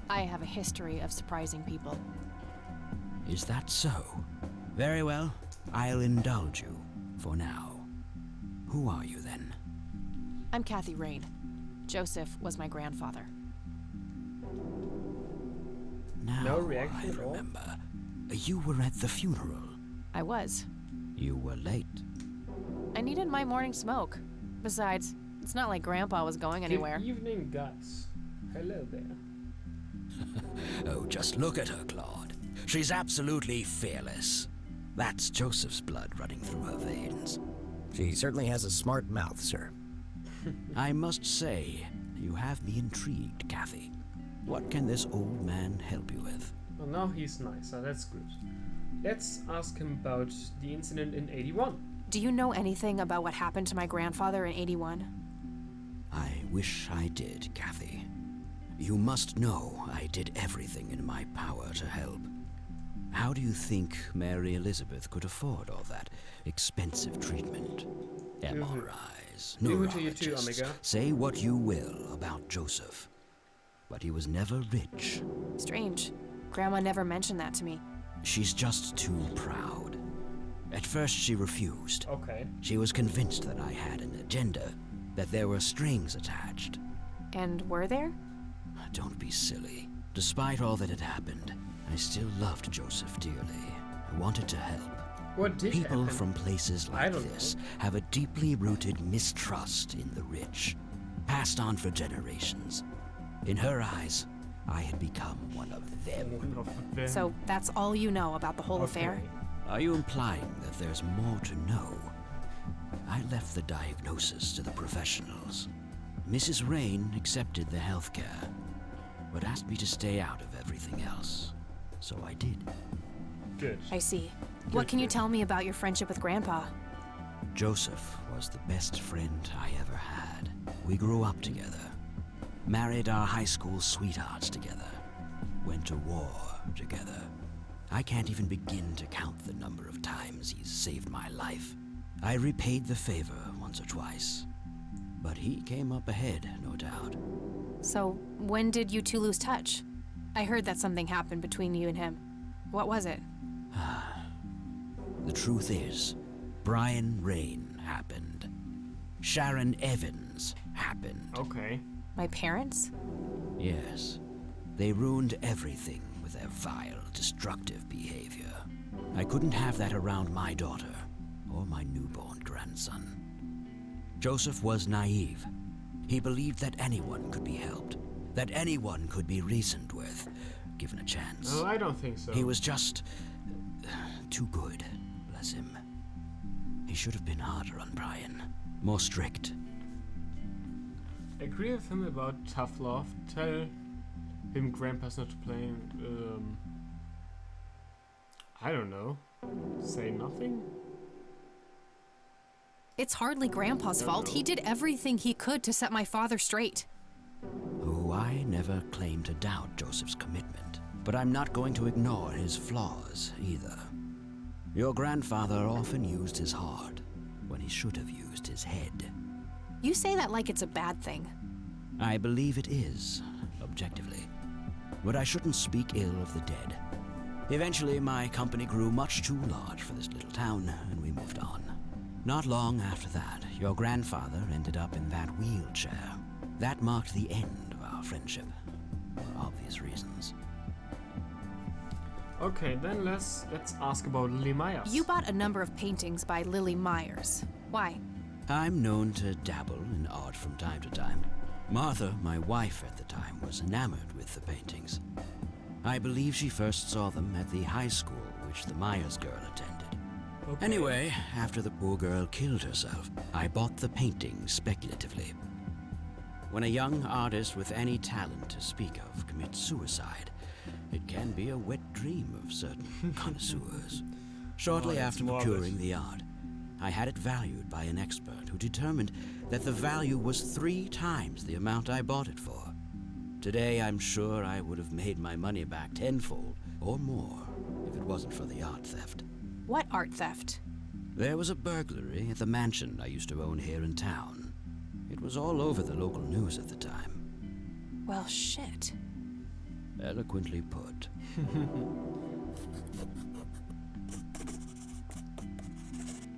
I have a history of surprising people. Is that so? Very well. I'll indulge you for now. Who are you then? I'm Kathy Rain. Joseph was my grandfather. Now No reaction I at all? remember. You were at the funeral. I was. You were late. I needed my morning smoke. Besides, it's not like Grandpa was going anywhere. Good evening, guys. Hello there. Oh, just look at her, Claude. She's absolutely fearless. That's Joseph's blood running through her veins. She certainly has a smart mouth, sir. I must say, you have me intrigued, Kathy. What can this old man help you with? Well, now he's nice, so that's good. Let's ask him about the incident in 81. Do you know anything about what happened to my grandfather in 81? I wish I did, Kathy. You must know I did everything in my power to help. How do you think Mary Elizabeth could afford all that expensive treatment? MRIs, Give it to you too, neurologists. Omega. Say what you will about Joseph, but he was never rich. Strange. Grandma never mentioned that to me. She's just too proud. At first she refused. Okay. She was convinced that I had an agenda, that there were strings attached. And were there? Don't be silly. Despite all that had happened, I still loved Joseph dearly. I wanted to help. What did People happen? from places I like don't this have a deeply rooted mistrust in the rich, passed on for generations. In her eyes, I had become one of them. One of them. So that's all you know about the whole affair? Okay. Are you implying that there's more to know? I left the diagnosis to the professionals. Mrs. Rain accepted the health care, but asked me to stay out of everything else. So I did. Good. I see. What can you tell me about your friendship with Grandpa? Joseph was the best friend I ever had. We grew up together, married our high school sweethearts together, went to war together. I can't even begin to count the number of times he's saved my life. I repaid the favor once or twice, but he came up ahead, no doubt. So, when did you two lose touch? I heard that something happened between you and him. What was it? The truth is, Brian Rain happened. Sharon Evans happened. Okay. My parents? Yes. They ruined everything with their vile, destructive behavior. I couldn't have that around my daughter or my newborn grandson. Joseph was naive. He believed that anyone could be helped, that anyone could be reasoned with, given a chance. No, I don't think so. He was just too good, bless him. He should have been harder on Brian, more strict. Agree with him about tough love. Tell him Grandpa's not to blame. I don't know. Say nothing? It's hardly Grandpa's fault. He did everything he could to set my father straight. Oh, I never claimed to doubt Joseph's commitment, but I'm not going to ignore his flaws either. Your grandfather often used his heart when he should have used his head. You say that like it's a bad thing. I believe it is, objectively. But I shouldn't speak ill of the dead. Eventually, my company grew much too large for this little town, and we moved on. Not long after that, your grandfather ended up in that wheelchair. That marked the end of our friendship, for obvious reasons. Okay, then let's ask about Lily Myers. You bought a number of paintings by Lily Myers. Why? I'm known to dabble in art from time to time. Martha, my wife at the time, was enamored with the paintings. I believe she first saw them at the high school which the Myers girl attended. Okay. Anyway, after the poor girl killed herself, I bought the paintings speculatively. When a young artist with any talent to speak of commits suicide, it can be a wet dream of certain connoisseurs. Shortly after procuring the art, I had it valued by an expert who determined that the value was 3 times the amount I bought it for. Today, I'm sure I would have made my money back tenfold or more if it wasn't for the art theft. What art theft? There was a burglary at the mansion I used to own here in town. It was all over the local news at the time. Well, shit. Eloquently put.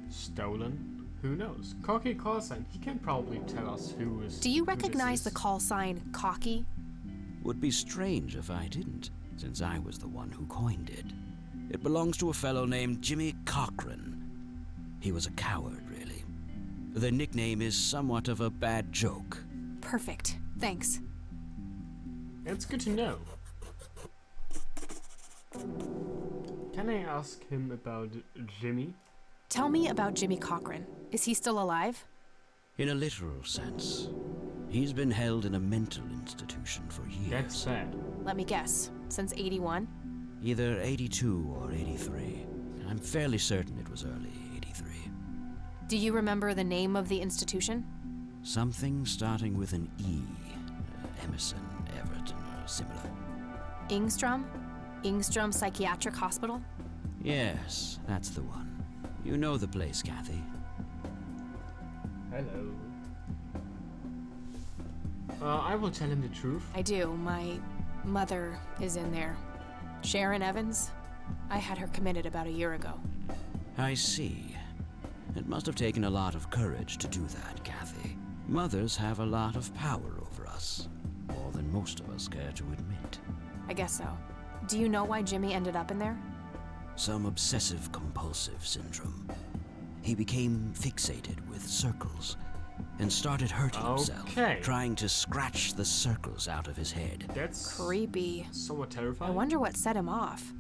Stolen? Who knows? Cocky call sign. He can probably tell us who is. Do you who this recognize is. the call sign Cocky? Would be strange if I didn't, since I was the one who coined it. It belongs to a fellow named Jimmy Cochran. He was a coward, really. The nickname is somewhat of a bad joke. Perfect. Thanks. It's good to know. Can I ask him about Jimmy? Tell me about Jimmy Cochran. Is he still alive? In a literal sense. He's been held in a mental institution for years. That's sad. Let me guess. Since 81? Either 82 or 83. I'm fairly certain it was early 83. Do you remember the name of the institution? Something starting with an E. Emerson, Everton, or similar. Ingstrom? Ingstrom Psychiatric Hospital? Yes, that's the one. You know the place, Kathy. Hello. I will tell him the truth. I do. My mother is in there. Sharon Evans? I had her committed about a year ago. I see. It must have taken a lot of courage to do that, Kathy. Mothers have a lot of power over us. More than most of us care to admit. I guess so. Do you know why Jimmy ended up in there? Some obsessive-compulsive syndrome. He became fixated with circles and started hurting himself, trying to scratch the circles out of his head. That's creepy. Somewhat terrifying. I wonder what set him off.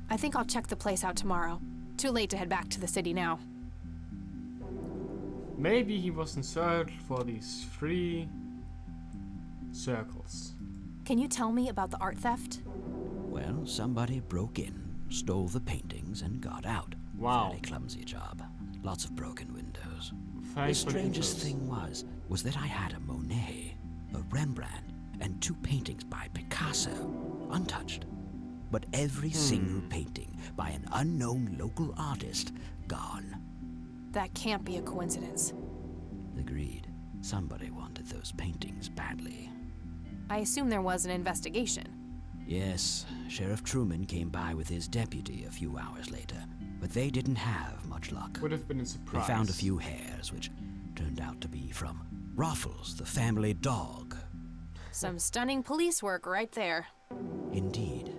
I think I'll check the place out tomorrow. Too late to head back to the city now. Maybe he was in search for these 3 circles. Can you tell me about the art theft? Well, somebody broke in, stole the paintings, and got out. Wow. Very clumsy job. Lots of broken windows. The strangest thing was that I had a Monet, a Rembrandt, and 2 paintings by Picasso, untouched. But every single painting by an unknown local artist, gone. That can't be a coincidence. Agreed. Somebody wanted those paintings badly. I assume there was an investigation. Yes, Sheriff Truman came by with his deputy a few hours later, but they didn't have much luck. Would have been a surprise. They found a few hairs, which turned out to be from Ruffles, the family dog. Some stunning police work right there. Indeed.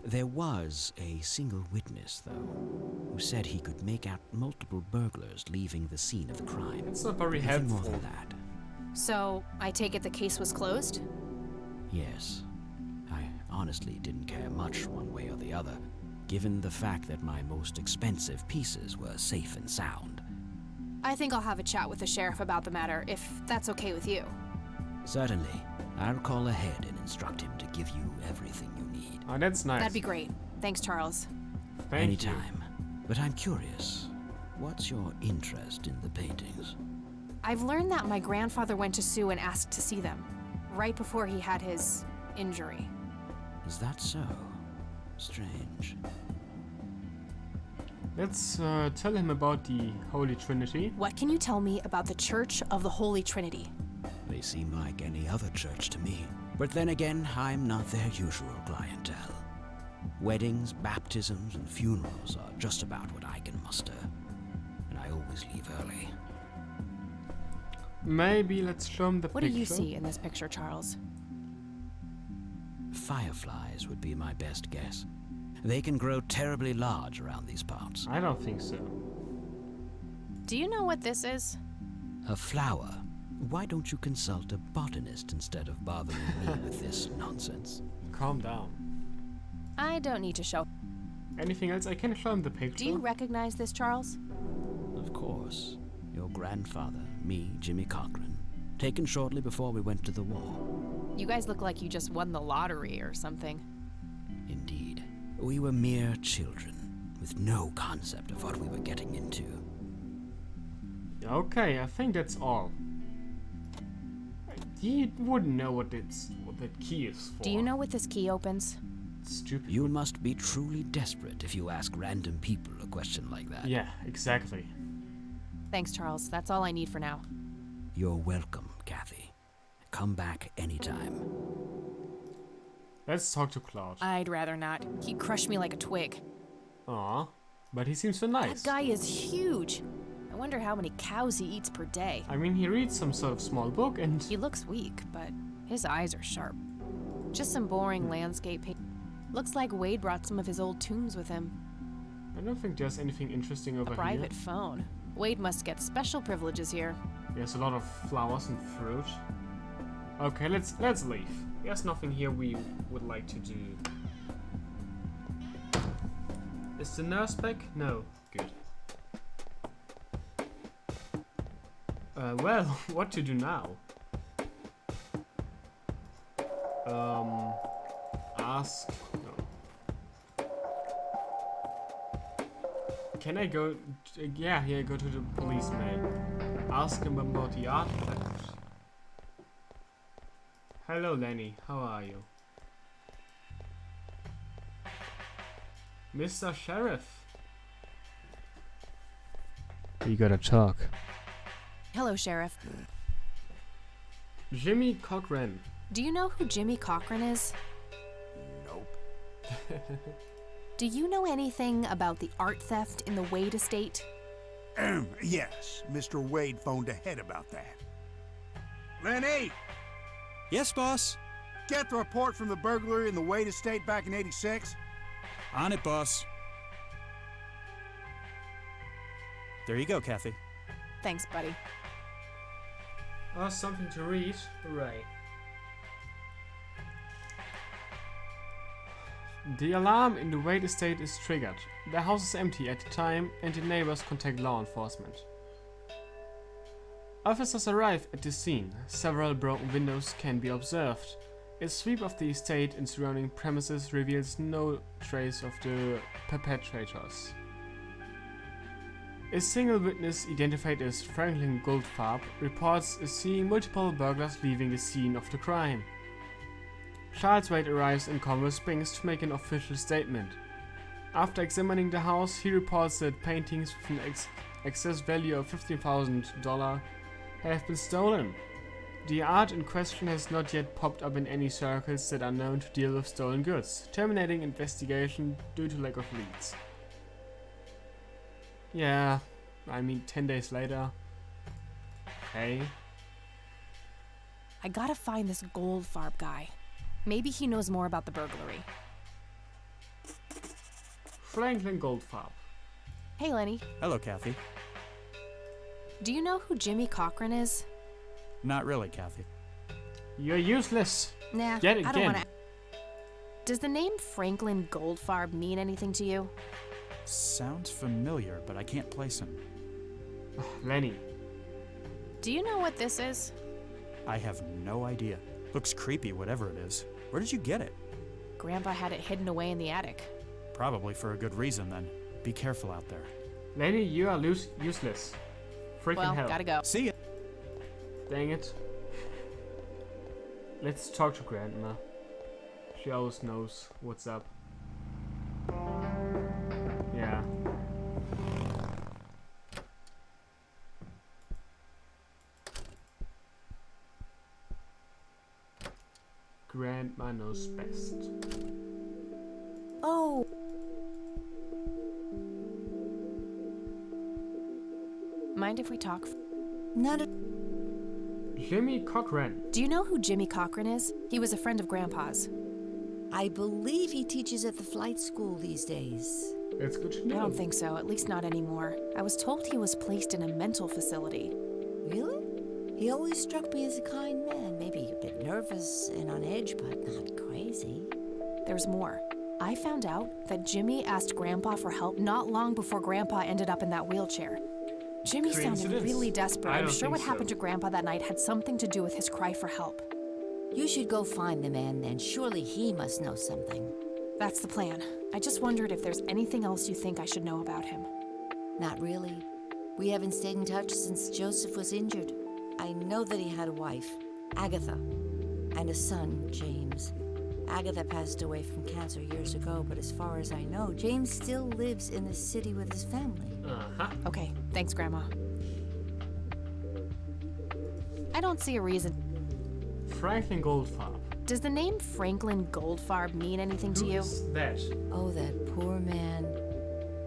There was a single witness, though, who said he could make out multiple burglars leaving the scene of the crime. It's not very Nothing helpful. more than that. So, I take it the case was closed? Yes. I honestly didn't care much one way or the other, given the fact that my most expensive pieces were safe and sound. I think I'll have a chat with the sheriff about the matter, if that's okay with you. Certainly. I'll call ahead and instruct him to give you everything you need. Oh, that's nice. That'd be great. Thanks, Charles. Thank Anytime. But I'm curious, what's your interest in the paintings? I've learned that my grandfather went to Sue and asked to see them, right before he had his injury. Is that so? Strange. Let's tell him about the Holy Trinity. What can you tell me about the Church of the Holy Trinity? They seem like any other church to me. But then again, I'm not their usual clientele. Weddings, baptisms, and funerals are just about what I can muster. And I always leave early. Maybe let's show him the What picture. do you see in this picture, Charles? Fireflies would be my best guess. They can grow terribly large around these parts. I don't think so. Do you know what this is? A flower. Why don't you consult a botanist instead of bothering me with this nonsense? Calm down. I don't need to show. Anything else? I can show him the picture. Do you recognize this, Charles? Of course. Your grandfather, me, Jimmy Cochran, taken shortly before we went to the war. You guys look like you just won the lottery or something. Indeed. We were mere children, with no concept of what we were getting into. Okay, I think that's all. He wouldn't know what that key is for. Do you know what this key opens? Stupid. You must be truly desperate if you ask random people a question like that. Yeah, exactly. Thanks, Charles. That's all I need for now. You're welcome, Kathy. Come back anytime. Let's talk to Cloud. I'd rather not. He'd crush me like a twig. Aw, but he seems so nice. That guy is huge. I wonder how many cows he eats per day. I mean, he reads some sort of small book and... He looks weak, but his eyes are sharp. Just some boring landscape. Looks like Wade brought some of his old tunes with him. I don't think there's anything interesting over A private phone. Wade must get special privileges here. There's a lot of flowers and fruit. Okay, let's leave. There's nothing here we would like to do. Is the nurse back? No. Good. Well, what to do now? Ask... No. Can I go... Yeah, go to the policeman. Ask him about the art theft. Hello, Lenny. How are you? Mr. Sheriff. We gotta talk. Hello, Sheriff. Jimmy Cochran. Do you know who Jimmy Cochran is? Nope. Do you know anything about the art theft in the Wade estate? Yes, Mr. Wade phoned ahead about that. Lenny! Yes, boss? get the report from the burglary in the Wade estate back in '86? On it, boss. There you go, Kathy. Thanks, buddy. Oh, something to read. Hooray. The alarm in the Wade estate is triggered. The house is empty at the time and the neighbors contact law enforcement. Officers arrive at the scene. Several broken windows can be observed. A sweep of the estate and surrounding premises reveals no trace of the perpetrators. A single witness, identified as Franklin Goldfarb, reports seeing multiple burglars leaving the scene of the crime. Charles Wade arrives in Conway Springs to make an official statement. After examining the house, he reports that paintings with an excess value of $15,000 have been stolen. The art in question has not yet popped up in any circles that are known to deal with stolen goods, terminating investigation due to lack of leads. Yeah, I mean 10 days later. Okay. I gotta find this Goldfarb guy. Maybe he knows more about the burglary. Franklin Goldfarb. Hey, Lenny. Hello, Kathy. Do you know who Jimmy Cochran is? Not really, Kathy. You're useless. Nah, Yet I don't again. wanna... Does the name Franklin Goldfarb mean anything to you? Sounds familiar, but I can't place him. Lenny. Do you know what this is? I have no idea. Looks creepy, whatever it is. Where did you get it? Grandpa had it hidden away in the attic. Probably for a good reason, then. Be careful out there. Lenny, you are useless. Freaking Well, hell. gotta go. See ya! Dang it. Let's talk to Grandma. She always knows what's up. Yeah. Grandma knows best. Oh, Mind if we talk? not a... Jimmy Cochran. Do you know who Jimmy Cochran is? He was a friend of Grandpa's. I believe he teaches at the flight school these days. It's good to know. I don't think so, at least not anymore. I was told he was placed in a mental facility. Really? He always struck me as a kind man. Maybe a bit nervous and on edge, but not crazy. There's more. I found out that Jimmy asked Grandpa for help not long before Grandpa ended up in that wheelchair. Jimmy sounded Coincidence? really desperate. I I'm don't sure think what so. happened to Grandpa that night had something to do with his cry for help. You should go find the man then. Surely he must know something. That's the plan. I just wondered if there's anything else you think I should know about him. Not really. We haven't stayed in touch since Joseph was injured. I know that he had a wife, Agatha, and a son, James. Agatha passed away from cancer years ago, but as far as I know, James still lives in the city with his family. Uh-huh. Okay, thanks, Grandma. I don't see a reason. Franklin Goldfarb. Does the name Franklin Goldfarb mean anything to Who you? is that? Oh, that poor man.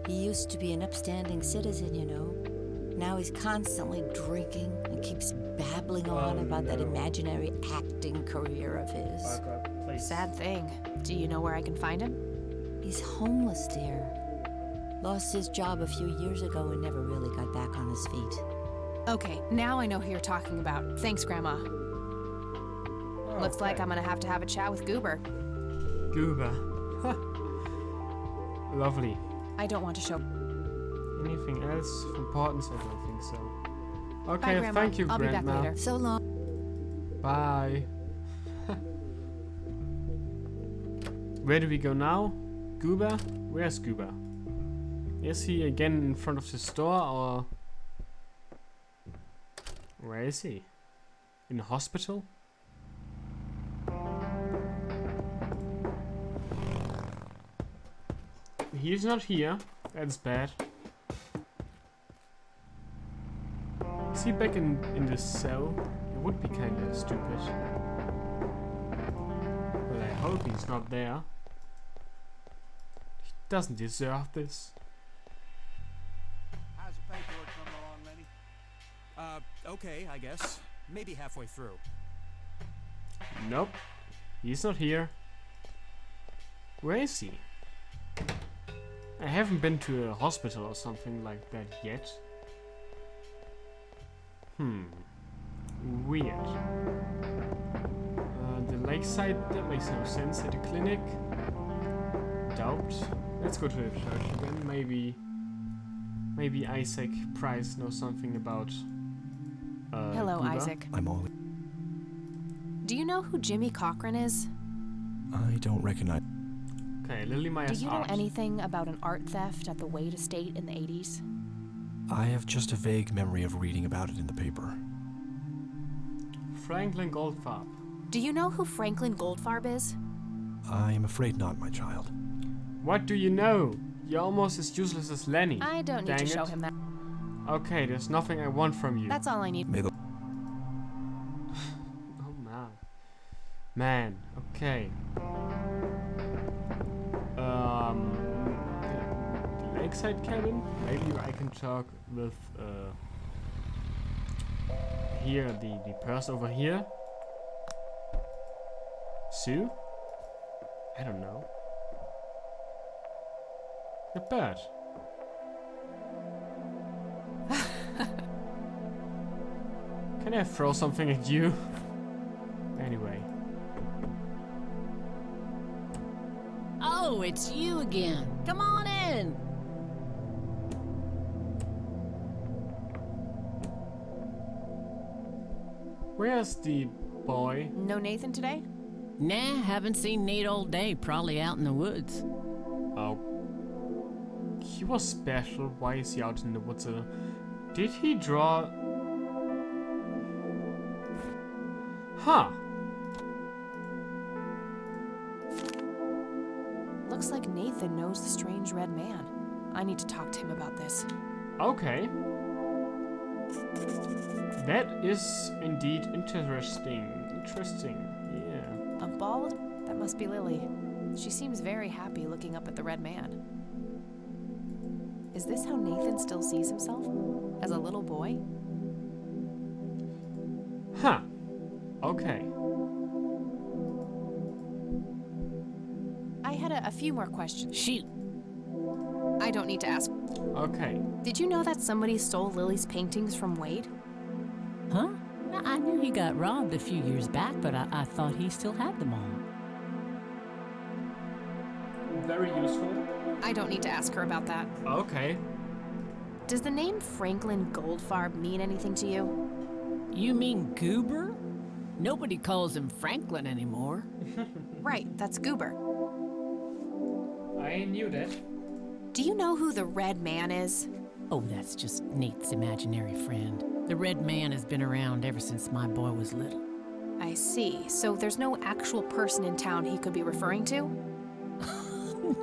He used to be an upstanding citizen, you know. Now he's constantly drinking and keeps babbling on about that imaginary acting career of his. Back up, please. Sad thing. Do you know where I can find him? He's homeless, dear. Lost his job a few years ago and never really got back on his feet. Okay, now I know who you're talking about. Thanks, Grandma. Looks like I'm gonna have to have a chat with Goober. Goober. Lovely. I don't want to show. Anything else of importance? I don't think so. Bye, Okay, Grandma. thank you, I'll be Grandma. back later. So long. Bye. Where do we go now? Goober? Where's Goober? Is he again in front of the store or... Where is he? In a hospital? He's not here. That's bad. Is he back in the cell? It would be kinda stupid. But I hope he's not there. He doesn't deserve this. How's the paperwork coming along, Lenny? Okay, I guess. Maybe halfway through. Nope. He's not here. Where is he? I haven't been to a hospital or something like that yet. Weird. The lakeside, that makes no sense. At the clinic. Doubt. Let's go to the church again. Maybe Isaac Price knows something about Hello, Cuba. Isaac. I'm Ollie. Do you know who Jimmy Cochran is? I don't recognize. Okay, Lily Do Myers you know art. anything about an art theft at the Wade estate in the 80s? I have just a vague memory of reading about it in the paper. Franklin Goldfarb. Do you know who Franklin Goldfarb is? I am afraid not, my child. What do you know? You're almost as useless as Lenny. I don't need Dang to show it. him that. Okay, there's nothing I want from you. That's all I need. May the Oh man. Okay. The lakeside cabin. Maybe I can talk with here the person over here. Sue. I don't know. The bird. Can I throw something at you? Anyway. Oh, it's you again. Come on in. Where's the boy? No Nathan today? Nah, haven't seen Nate all day. Probably out in the woods. Oh. He was special. Why is he out in the woods? Did he draw... Huh. Looks like Nathan knows the strange red man. I need to talk to him about this. Okay. That is indeed interesting. Yeah. A bald? That must be Lily. She seems very happy looking up at the red man. Is this how Nathan still sees himself? As a little boy? Huh. Okay. I had a few more questions. Shoot. I don't need to ask. Okay. Did you know that somebody stole Lily's paintings from Wade? Huh? I knew he got robbed a few years back, but I thought he still had them all. Very useful. I don't need to ask her about that. Okay. Does the name Franklin Goldfarb mean anything to you? You mean Goober? Nobody calls him Franklin anymore. Right, that's Goober. I knew that. Do you know who the red man is? Oh, that's just Nate's imaginary friend. The red man has been around ever since my boy was little. I see. So there's no actual person in town he could be referring to?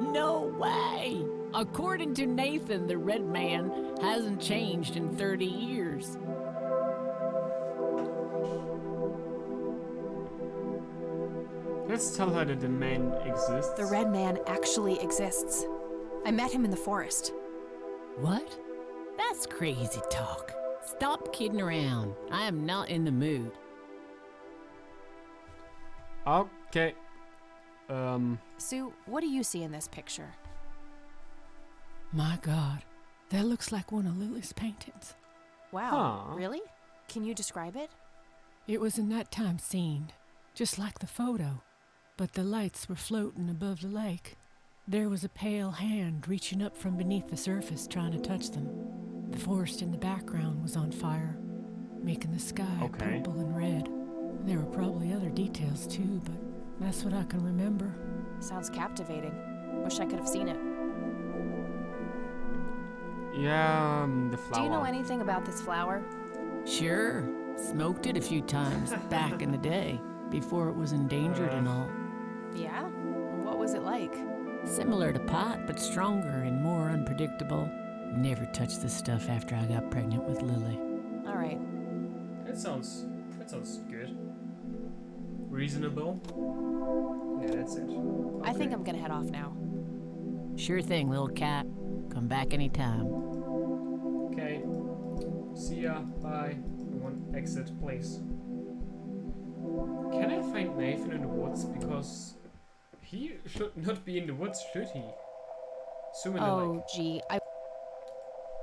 No way! According to Nathan, the red man hasn't changed in 30 years. Let's tell her that the man exists. The red man actually exists. I met him in the forest. What? That's crazy talk. Stop kidding around. I am not in the mood. Okay. Sue, what do you see in this picture? My God, that looks like one of Lily's paintings. Wow, Huh. really? Can you describe it? It was a nighttime scene, just like the photo, but the lights were floating above the lake. There was a pale hand reaching up from beneath the surface trying to touch them. The forest in the background was on fire, making the sky purple and red. There were probably other details too, but that's what I can remember. Sounds captivating. Wish I could have seen it. Yeah, the flower. Do you know anything about this flower? Sure, smoked it a few times back in the day, before it was endangered and all. Yeah? What was it like? Similar to pot, but stronger and more unpredictable. Never touched this stuff after I got pregnant with Lily. All right. That sounds good. Reasonable. Yeah, that's it. I think I'm gonna head off now. Sure thing, little cat. Come back anytime. Okay. See ya. Bye. One exit, please. Can I find Nathan in the woods? Because he should not be in the woods, should he? Assuming Oh, gee,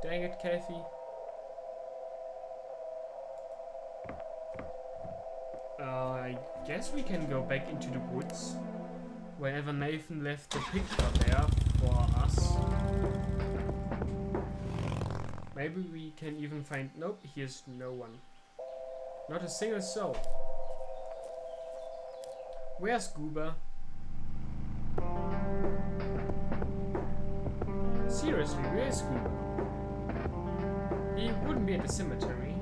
Dang it, Kathy. I guess we can go back into the woods. Wherever Nathan left the picture there for us. Maybe we can even find... Nope, here's no one. Not a single soul. Where's Goober? Seriously, where is Goober? He wouldn't be at the cemetery.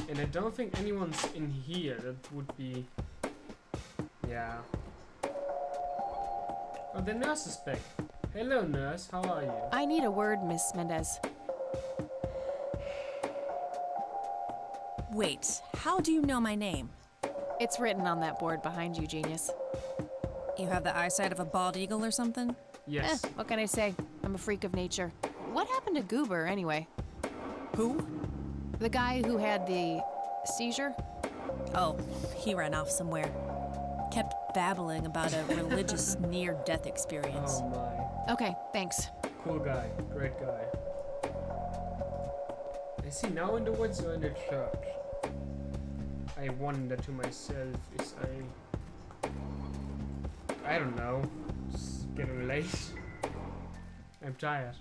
And I don't think anyone's in here. That would be... Yeah. Oh, the nurse is back. Hello, nurse. How are you? I need a word, Miss Mendez. Wait, how do you know my name? It's written on that board behind you, genius. You have the eyesight of a bald eagle or something? Yes. What can I say? I'm a freak of nature. What happened to Goober, anyway? Who? The guy who had the seizure? Oh, he ran off somewhere. Kept babbling about a religious near-death experience. Oh my. Okay, thanks. Cool guy. Great guy. Is he now in the woods or in the church? I wonder to myself, is I don't know. It's getting late. I'm tired.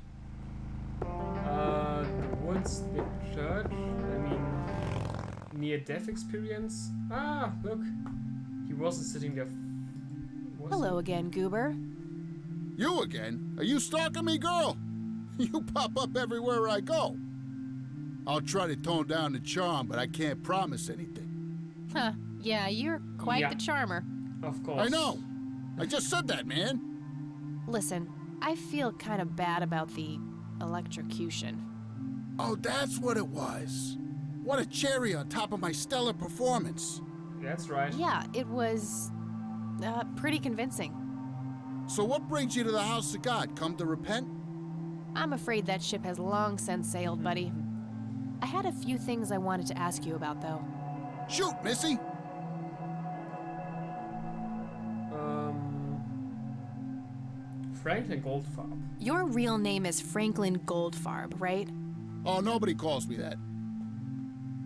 The woods, the church, I mean, near-death experience. Ah, look. He wasn't sitting there. Hello again, Goober. You again? Are you stalking me, girl? You pop up everywhere I go. I'll try to tone down the charm, but I can't promise anything. Huh, yeah, you're quite the charmer. Of course. I know. I just said that, man. Listen, I feel kind of bad about the electrocution. Oh, that's what it was. What a cherry on top of my stellar performance. That's right. Yeah, it was pretty convincing. So what brings you to the house of God? Come to repent? I'm afraid that ship has long since sailed, buddy. I had a few things I wanted to ask you about, though. Shoot, Missy! Franklin Goldfarb. Your real name is Franklin Goldfarb, right? Oh, nobody calls me that.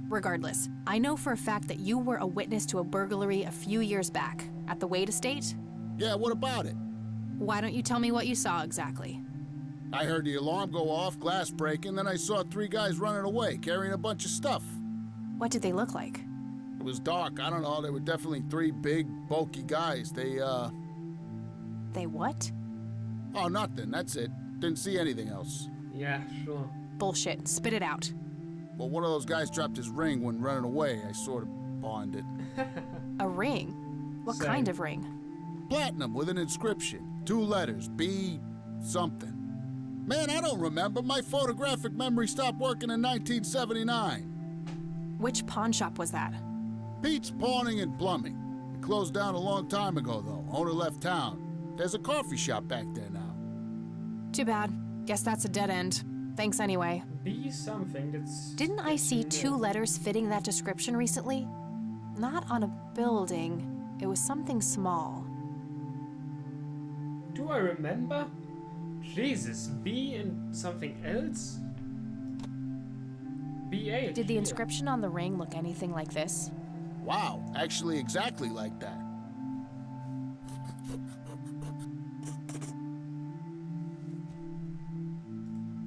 Regardless, I know for a fact that you were a witness to a burglary a few years back at the Wade estate. Yeah, what about it? Why don't you tell me what you saw exactly? I heard the alarm go off, glass breaking, then I saw 3 guys running away, carrying a bunch of stuff. What did they look like? It was dark, I don't know, they were definitely 3 big, bulky guys. They what? Oh, nothing, that's it. Didn't see anything else. Yeah, sure. Bullshit, spit it out. Well, one of those guys dropped his ring when running away. I sort of pawned it. A ring? What Same. kind of ring? Platinum with an inscription. 2 letters, B something. Man, I don't remember. My photographic memory stopped working in 1979. Which pawn shop was that? Pete's Pawning and Plumbing. It closed down a long time ago, though. Owner left town. There's a coffee shop back there now. Too bad. Guess that's a dead end. Thanks anyway. Be something that's... Didn't I see 2 letters fitting that description recently? Not on a building. It was something small. Do I remember? Jesus, B and something else? B8. Did the inscription on the ring look anything like this? Wow, actually exactly like that.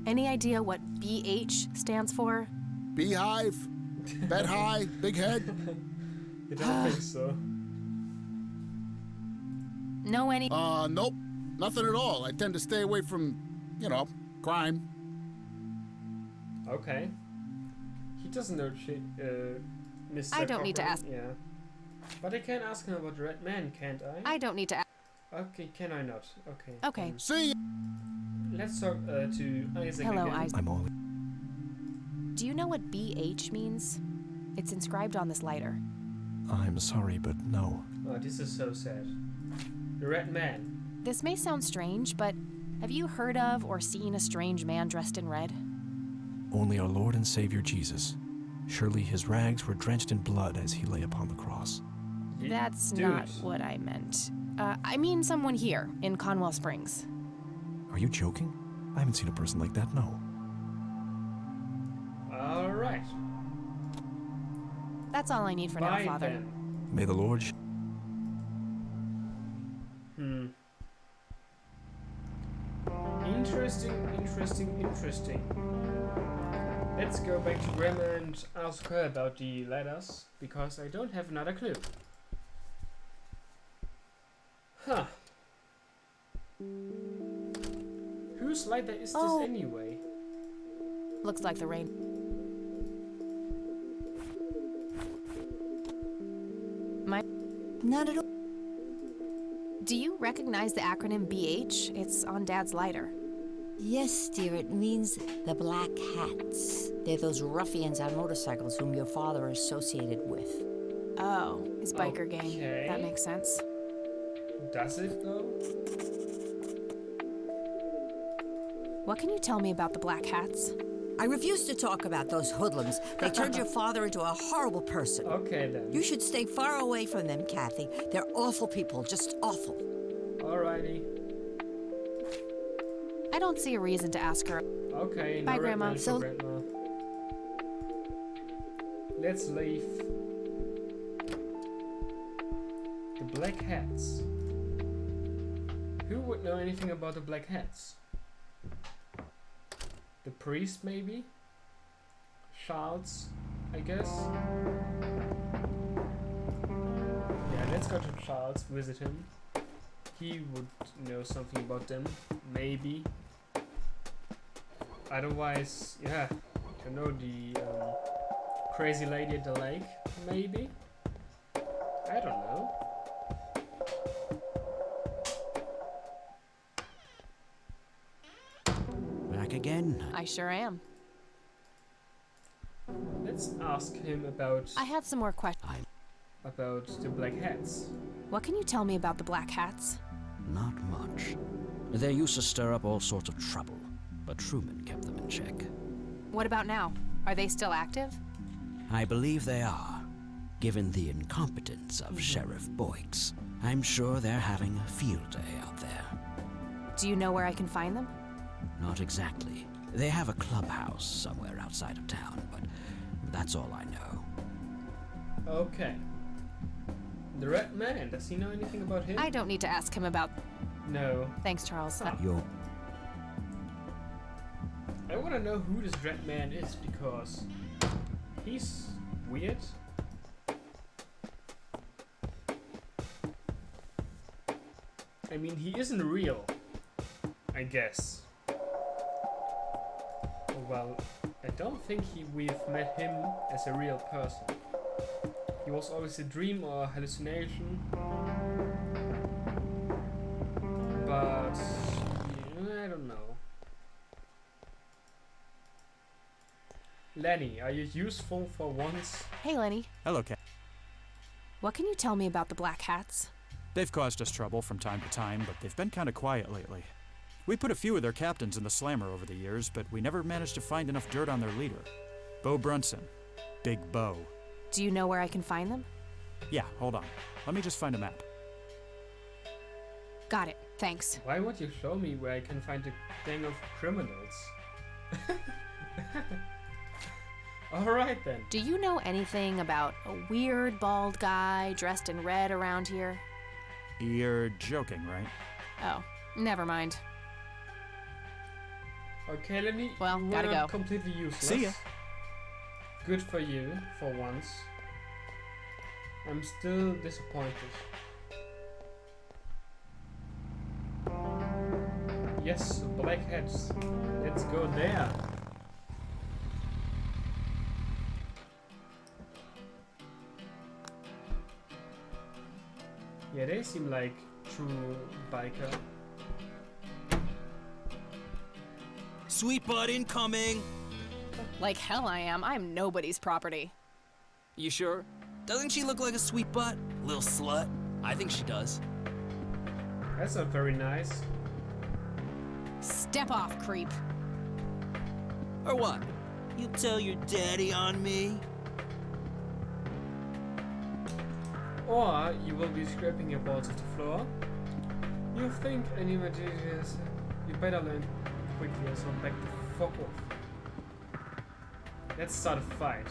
Any idea what BH stands for? Beehive? Bed high? Big head? I don't think so. No any... Nope. Nothing at all. I tend to stay away from, crime. Okay. He doesn't know shit, Mr. I don't need to Cochran. ask. Yeah. But I can ask him about the Red Man, can't I? I don't need to ask. Okay, can I not? Okay. Okay. See? Let's talk to Isaac Hello, again. Isaac. I'm only... Do you know what BH means? It's inscribed on this lighter. I'm sorry, but no. Oh, this is so sad. The Red Man. This may sound strange, but have you heard of or seen a strange man dressed in red? only our Lord and Savior Jesus. Surely his rags were drenched in blood as he lay upon the cross. That's Dude. not what I meant. I mean someone here in Conwell Springs. Are you joking? I haven't seen a person like that, no. Alright. That's all I need for now, Bye Father. then. May the Lord... Interesting. Let's go back to Grandma and ask her about the letters, because I don't have another clue. Huh. Whose letter is this anyway? Looks like the rain. Not at all. Do you recognize the acronym BH? It's on Dad's lighter. Yes, dear, it means the Black Hats. They're those ruffians on motorcycles whom your father associated with. Oh, his biker gang. Okay. That makes sense. Does it though? What can you tell me about the Black Hats? I refuse to talk about those hoodlums. They turned your father into a horrible person. Okay then. You should stay far away from them, Kathy. They're awful people, just awful. Alrighty. I don't see a reason to ask her. Okay, Bye, no Grandma. red So- Grandma. Let's leave. The Black Hats. Who would know anything about the Black Hats? The priest, maybe? Charles, I guess? Yeah, let's go to Charles, visit him. He would know something about them, maybe. Otherwise, yeah, to know the crazy lady at the lake, maybe? I don't know. Back again. I sure am. Let's ask him about I had some more questions. about the Black Hats. What can you tell me about the Black Hats? Not much. They used to stir up all sorts of trouble, but Truman kept them in check. What about now? Are they still active? I believe they are. Given the incompetence of Sheriff Boyks, I'm sure they're having a field day out there. Do you know where I can find them? Not exactly. They have a clubhouse somewhere outside of town, but that's all I know. Okay. The Red Man, does he know anything about him? I don't need to ask him about. No. Thanks, Charles. You're I want to know who this Red Man is, because he's weird. I mean, he isn't real, I guess. Well, I don't think we've met him as a real person. He was always a dream or a hallucination. But yeah, I don't know. Lenny, are you useful for once? Hey, Lenny. Hello, Cat. What can you tell me about the Black Hats? They've caused us trouble from time to time, but they've been kind of quiet lately. We put a few of their captains in the slammer over the years, but we never managed to find enough dirt on their leader. Bo Brunson. Big Bo. Do you know where I can find them? Yeah, hold on. Let me just find a map. Got it. Thanks. Why would you show me where I can find a gang of criminals? Alright then. Do you know anything about a weird bald guy dressed in red around here? You're joking, right? Oh, never mind. Okay, Lenny. Well, you gotta were go. Completely useless. See ya. Good for you, for once. I'm still disappointed. Yes, Black Hats. Let's go there. Yeah, they seem like true biker. Sweet butt incoming! Like hell I am. I'm nobody's property. You sure? Doesn't she look like a sweet butt? Little slut? I think she does. That's not very nice. Step off, creep. Or what? You tell your daddy on me? Or you will be scraping your balls off the floor. You think any materials, you better learn quickly, so back the fuck off. Let's start a fight.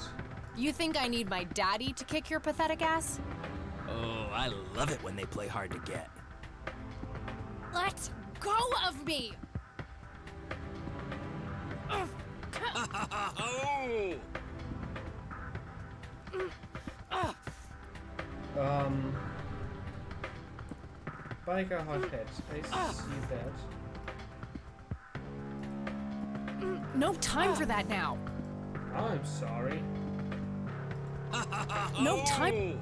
You think I need my daddy to kick your pathetic ass? Oh, I love it when they play hard to get. Let go of me! Biker hothead. I see that. No time for that now. I'm sorry. No time.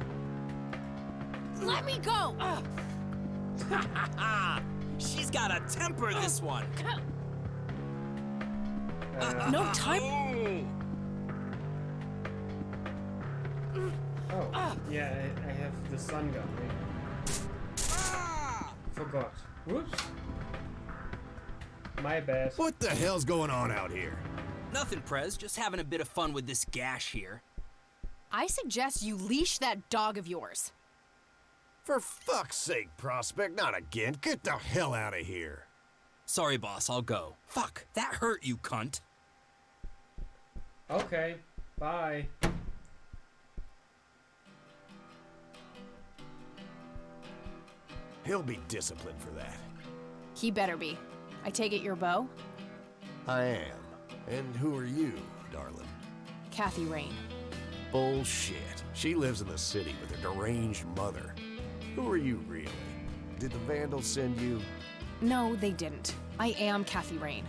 Let me go! She's got a temper, this one. No time. Oh, yeah, I have the sun gun. Forgot. Whoops. My bad. What the hell's going on out here? Nothing, Prez. Just having a bit of fun with this gash here. I suggest you leash that dog of yours. For fuck's sake, Prospect, not again. Get the hell out of here. Sorry, boss, I'll go. Fuck, that hurt, you cunt. Okay, bye. He'll be disciplined for that. He better be. I take it your beau? I am. And who are you, darling? Kathy Rain. Bullshit. She lives in the city with her deranged mother. Who are you, really? Did the Vandals send you? No, they didn't. I am Kathy Rain.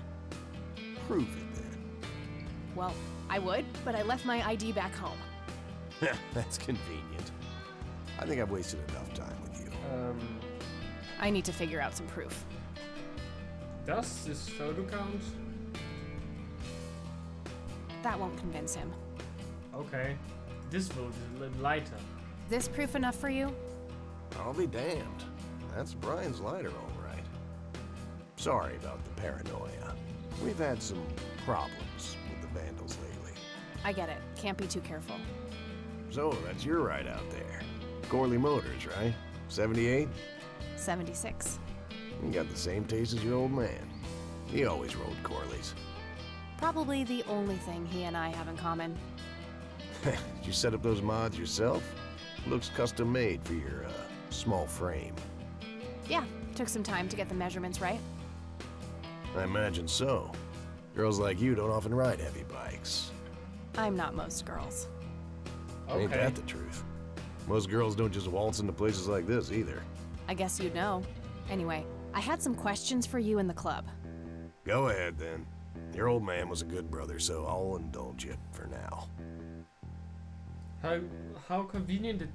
Prove it, then. Well, I would, but I left my ID back home. That's convenient. I think I've wasted enough time with you. I need to figure out some proof. Does this photo count? That won't convince him. Okay. This will be a little lighter. This proof enough for you? I'll be damned. That's Brian's lighter, all right. Sorry about the paranoia. We've had some problems with the Vandals lately. I get it. Can't be too careful. So, that's your ride out there. Corley Motors, right? 78? 76. You got the same taste as your old man. He always rode Corleys. Probably the only thing he and I have in common. Did you set up those mods yourself? Looks custom made for your, small frame. Yeah, took some time to get the measurements right. I imagine so. Girls like you don't often ride heavy bikes. I'm not most girls. Okay. Ain't that the truth? Most girls don't just waltz into places like this either. I guess you'd know. Anyway, I had some questions for you in the club. Go ahead, then. Your old man was a good brother, so I'll indulge you for now. How convenient that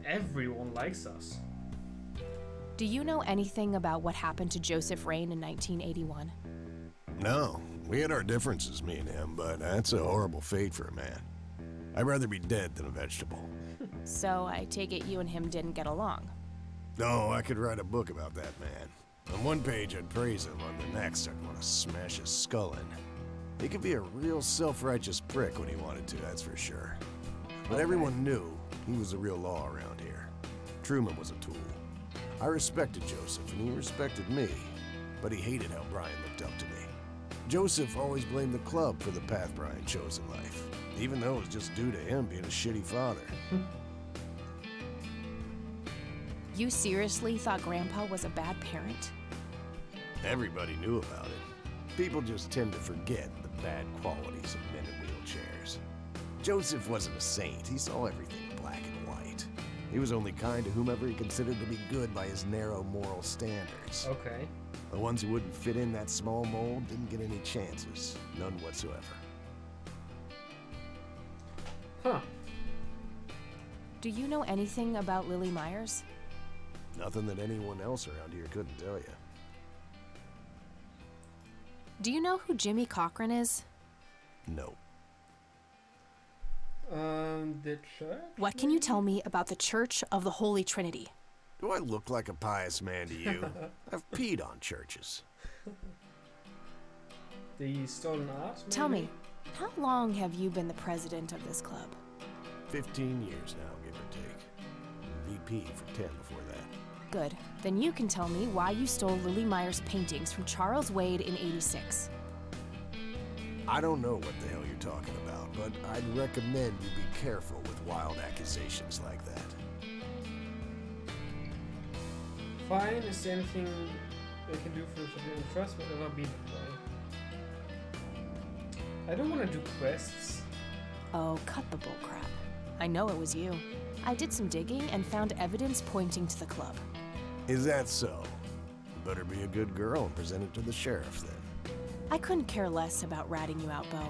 everyone likes us. Do you know anything about what happened to Joseph Rain in 1981? No, we had our differences, me and him, but that's a horrible fate for a man. I'd rather be dead than a vegetable. So I take it you and him didn't get along. No, I could write a book about that man. On one page I'd praise him, on the next I'd want to smash his skull in. He could be a real self-righteous prick when he wanted to, that's for sure. But everyone knew he was the real law around here. Truman was a tool. I respected Joseph, and he respected me, but he hated how Brian looked up to me. Joseph always blamed the club for the path Brian chose in life, even though it was just due to him being a shitty father. You seriously thought Grandpa was a bad parent? Everybody knew about it. People just tend to forget the bad qualities of men in wheelchairs. Joseph wasn't a saint. He saw everything black and white. He was only kind to whomever he considered to be good by his narrow moral standards. Okay. The ones who wouldn't fit in that small mold didn't get any chances. None whatsoever. Huh. Do you know anything about Lily Myers? Nothing that anyone else around here couldn't tell you. Do you know who Jimmy Cochran is? No. The church? What can you tell me about the Church of the Holy Trinity? Do I look like a pious man to you? I've peed on churches. The stolen art? Maybe? Tell me, How long have you been the president of this club? 15 years now, give or take. VP for 10 before that. Good. Then you can tell me why you stole Lily Meyer's paintings from Charles Wade in '86. I don't know what the hell you're talking about, but I'd recommend you be careful with wild accusations like that. Fine, is there anything they can do for forbidden trust? Whatever be the way. I don't want to do quests. Oh, cut the bullcrap. I know it was you. I did some digging and found evidence pointing to the club. Is that so? You better be a good girl and present it to the sheriff then. I couldn't care less about ratting you out, Bo.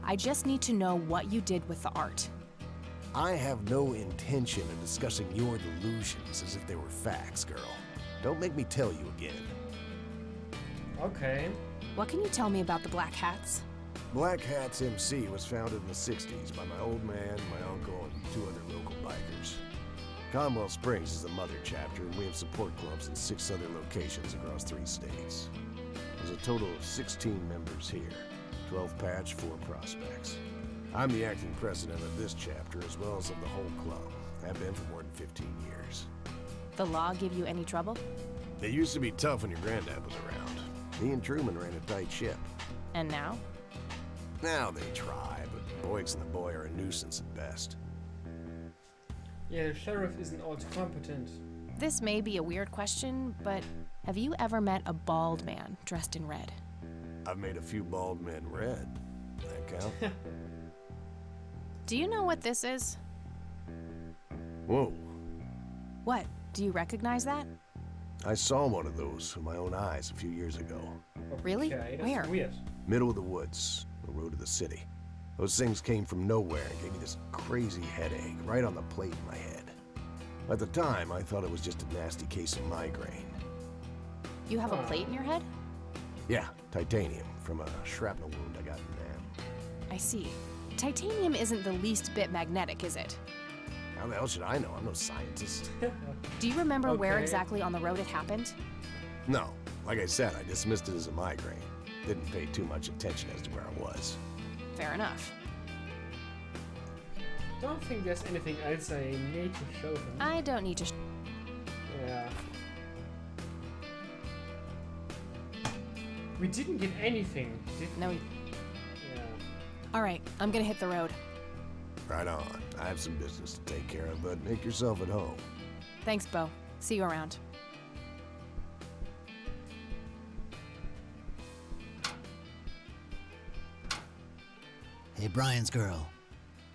I just need to know what you did with the art. I have no intention of discussing your delusions as if they were facts, girl. Don't make me tell you again. Okay. What can you tell me about the Black Hats? Black Hats MC was founded in the 60s by my old man, my uncle, and 2 other local bikers. Commonwealth Springs is the mother chapter, and we have support clubs in 6 other locations across 3 states. There's a total of 16 members here, 12 patch, 4 prospects. I'm the acting president of this chapter as well as of the whole club. I've been for more than 15 years. The law give you any trouble? It used to be tough when your granddad was around. Me and Truman ran a tight ship. And now? Now they try, but Boyks and the boy are a nuisance at best. Yeah, the sheriff isn't all too competent. This may be a weird question, but have you ever met a bald man dressed in red? I've made a few bald men red. That count? Do you know what this is? Whoa. What? Do you recognize that? I saw one of those with my own eyes a few years ago. Really? Okay, that's Where? weird. Middle of the woods, the road to the city. Those things came from nowhere and gave me this crazy headache right on the plate in my head. At the time, I thought it was just a nasty case of migraine. You have a plate in your head? Yeah, titanium from a shrapnel wound I got in Nam. I see. Titanium isn't the least bit magnetic, is it? How the hell should I know? I'm no scientist. Do you remember where Okay. exactly on the road it happened? No, like I said, I dismissed it as a migraine. Didn't pay too much attention as to where I was. Fair enough. Don't think there's anything else I need to show him. I don't need to Yeah. We didn't get anything, did we? No. Yeah. Alright, I'm gonna hit the road. Right on. I have some business to take care of, but make yourself at home. Thanks, Bo. See you around. Hey, Brian's girl.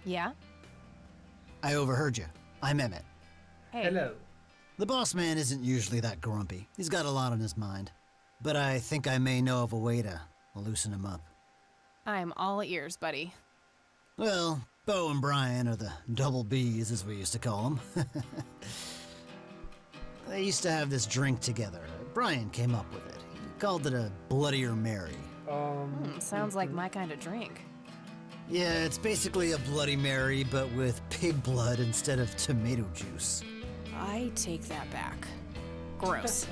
Yeah? I overheard you. I'm Emmett. Hey. Hello. The boss man isn't usually that grumpy. He's got a lot on his mind. But I think I may know of a way to loosen him up. I'm all ears, buddy. Well, Bo and Brian are the double Bs, as we used to call them. They used to have this drink together. Brian came up with it. He called it a Bloodier Mary. Sounds like my kind of drink. Yeah, it's basically a Bloody Mary, but with pig blood instead of tomato juice. I take that back. Gross.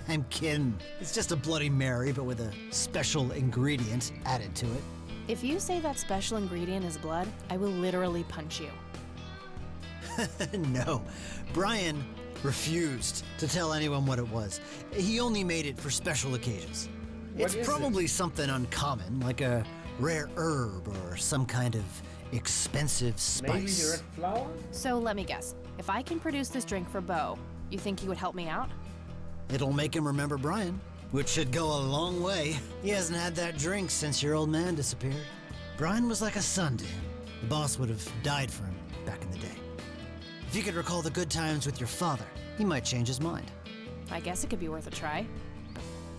I'm kidding. It's just a Bloody Mary, but with a special ingredient added to it. If you say that special ingredient is blood, I will literally punch you. No, Brian refused to tell anyone what it was. He only made it for special occasions. What It's is probably something uncommon, like a rare herb or some kind of expensive Maybe the spice. red flower? So let me guess. If I can produce this drink for Bo, you think he would help me out? It'll make him remember Brian, which should go a long way. He hasn't had that drink since your old man disappeared. Brian was like a son to him. The boss would have died for him back in the day. If you could recall the good times with your father, he might change his mind. I guess it could be worth a try.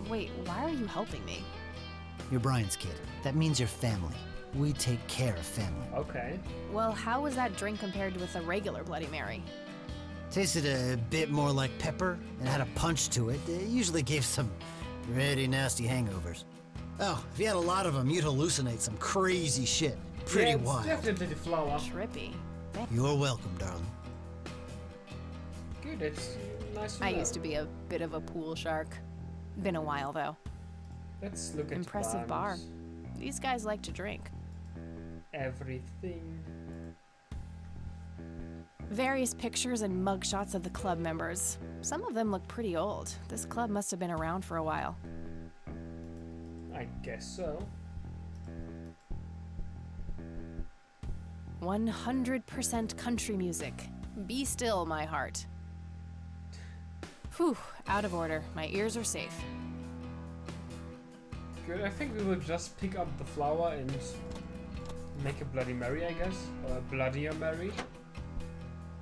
Wait, why are you helping me? You're Brian's kid. That means you're family. We take care of family. Okay. Well, how was that drink compared with a regular Bloody Mary? Tasted a bit more like pepper and had a punch to it. It usually gave some pretty nasty hangovers. Oh, if you had a lot of them, you'd hallucinate some crazy shit. Pretty yeah, it's wild. definitely the flower. Trippy. You're welcome, darling. Good, it's nice to I know. used to be a bit of a pool shark. Been a while, though. Let's look at Impressive bars. bar. These guys like to drink. Everything. Various pictures and mugshots of the club members. Some of them look pretty old. This club must have been around for a while. I guess so. 100% country music. Be still, my heart. Whew, out of order. My ears are safe. Good, I think we will just pick up the flower and make a Bloody Mary, I guess. Or a Bloodier Mary.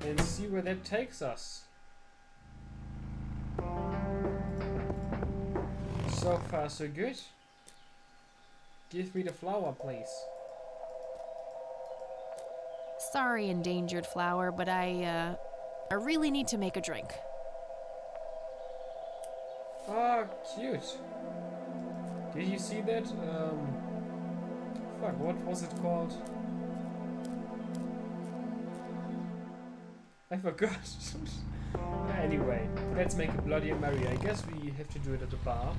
And see where that takes us. So far, so good. Give me the flower, please. Sorry, endangered flower, but I really need to make a drink. Ah, cute. Did you see that? Fuck, what was it called? I forgot. Anyway, let's make a Bloody Mary. I guess we have to do it at the bar.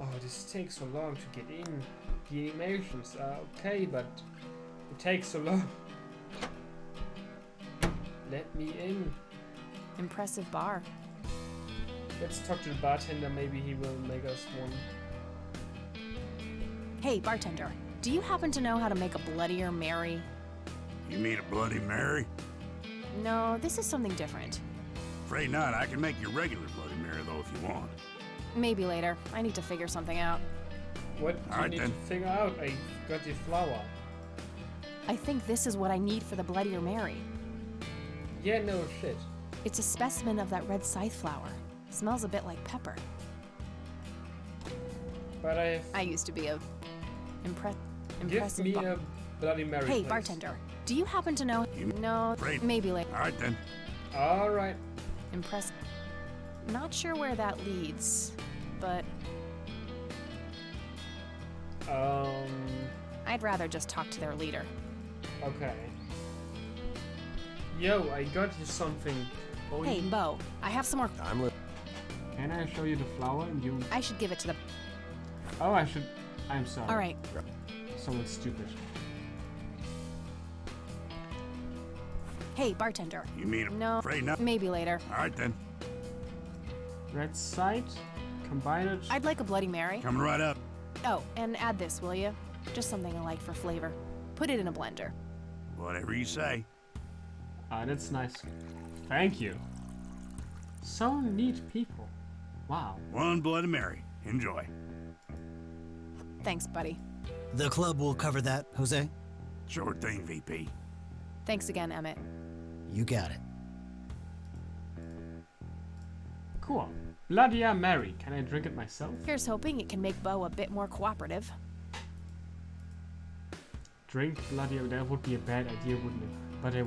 Oh, this takes so long to get in. The animations are okay, but it takes so long. Let me in. Impressive bar. Let's talk to the bartender. Maybe he will make us one. Hey, bartender. Do you happen to know how to make a Bloodier Mary? You mean a Bloody Mary? No, this is something different. Afraid not. I can make your regular Bloody Mary, though, if you want. Maybe later. I need to figure something out. What do you need to figure out? I got the flower. I think this is what I need for the Bloodier Mary. Yeah, no shit. It's a specimen of that red scythe flower. Smells a bit like pepper. But I used to be a impressive. Give me a Bloody Mary. Hey, please. bartender. Do you happen to know? No, maybe later. All right then. All right. Impressive. Not sure where that leads, but I'd rather just talk to their leader. Okay. Yo, I got you something. Oh, Hey, Bo, I have some more. Can I show you the flower and you? I should give it to the. Oh, I should. I'm sorry. All right. Someone's stupid. Hey, bartender. You mean no? Afraid not. Maybe later. All right then. Red side, combine it. I'd like a Bloody Mary. Coming right up. Oh, and add this, will you? Just something I like for flavor. Put it in a blender. Whatever you say. Ah, that's nice. Thank you. So neat people. Wow. One Bloody Mary. Enjoy. Thanks, buddy. The club will cover that, Jose? Sure thing, VP. Thanks again, Emmett. You got it. Cool. Bloody Mary. Can I drink it myself? Here's hoping it can make Bo a bit more cooperative. Drink Bloody. That would be a bad idea, wouldn't it? But I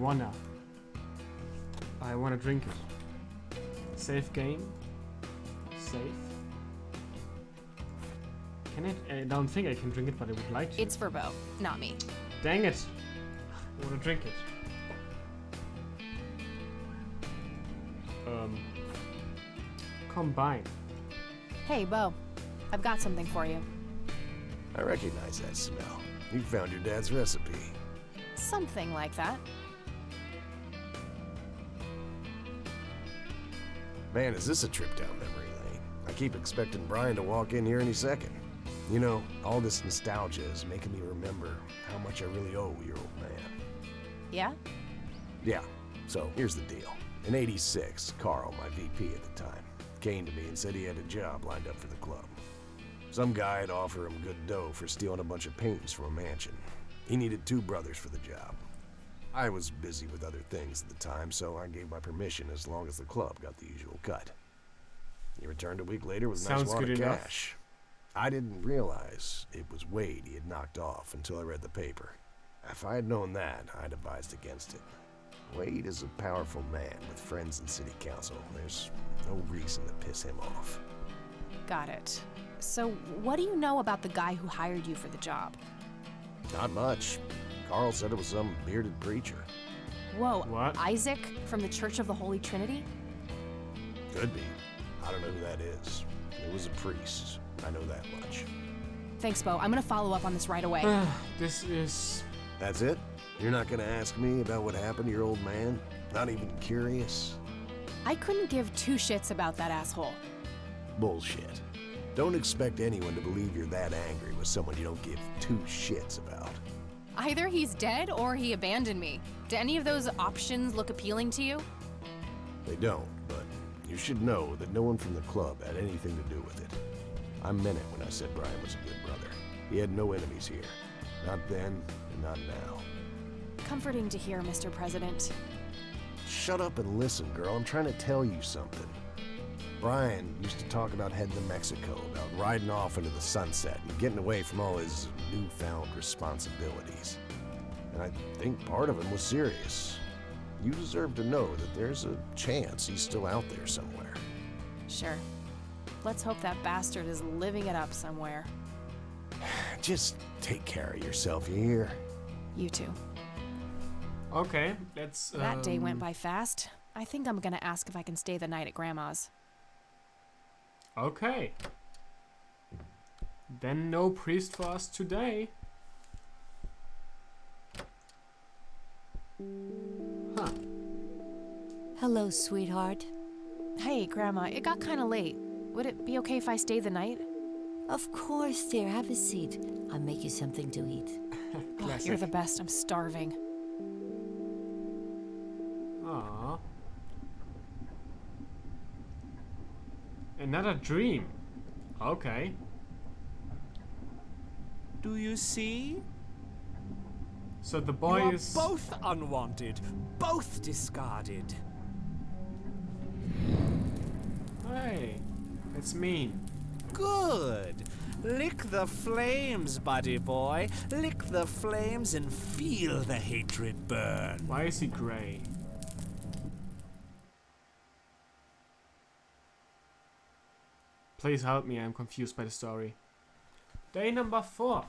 wanna drink it. Save game. Save. Can I don't think I can drink it, but I would like to. It's for Bo, not me. Dang it. I wanna drink it. Combine. Hey, Bo. I've got something for you. I recognize that smell. You found your dad's recipe. Something like that. Man, is this a trip down memory lane? I keep expecting Brian to walk in here any second. You know, all this nostalgia is making me remember how much I really owe your old man. Yeah? Yeah, so here's the deal. In '86, Carl, my VP at the time, came to me and said he had a job lined up for the club. Some guy had offered him good dough for stealing a bunch of paintings from a mansion. He needed 2 brothers for the job. I was busy with other things at the time, so I gave my permission as long as the club got the usual cut. He returned a week later with a nice wad of cash. I didn't realize it was Wade he had knocked off until I read the paper. If I had known that, I'd advised against it. Wade is a powerful man with friends in city council. There's no reason to piss him off. Got it. So, what do you know about the guy who hired you for the job? Not much. Carl said it was some bearded preacher. Whoa, what? Isaac from the Church of the Holy Trinity? Could be. I don't know who that is. It was a priest. I know that much. Thanks, Bo. I'm gonna follow up on this right away. This is... That's it? You're not gonna ask me about what happened to your old man? Not even curious? I couldn't give two shits about that asshole. Bullshit. Don't expect anyone to believe you're that angry with someone you don't give two shits about. Either he's dead or he abandoned me. Do any of those options look appealing to you? They don't, but you should know that no one from the club had anything to do with it. I meant it when I said Brian was a good brother. He had no enemies here. Not then, and not now. Comforting to hear, Mr. President. Shut up and listen, girl. I'm trying to tell you something. Brian used to talk about heading to Mexico, about riding off into the sunset and getting away from all his newfound responsibilities. And I think part of him was serious. You deserve to know that there's a chance he's still out there somewhere. Sure. Let's hope that bastard is living it up somewhere. Just take care of yourself, you hear? You too. Okay, let's... That day went by fast. I think I'm gonna ask if I can stay the night at Grandma's. Okay. Then no priest for us today. Huh. Hello, sweetheart. Hey, Grandma, it got kinda late. Would it be okay if I stay the night? Of course, dear. Have a seat. I'll make you something to eat. Oh, you're the best. I'm starving. Aww. Another dream. Okay. Do you see? So the boy You are is... both unwanted, both discarded. Hey, it's mean. Good. Lick the flames, buddy boy. Lick the flames and feel the hatred burn. Why is he gray? Please help me, I'm confused by the story. Day number 4.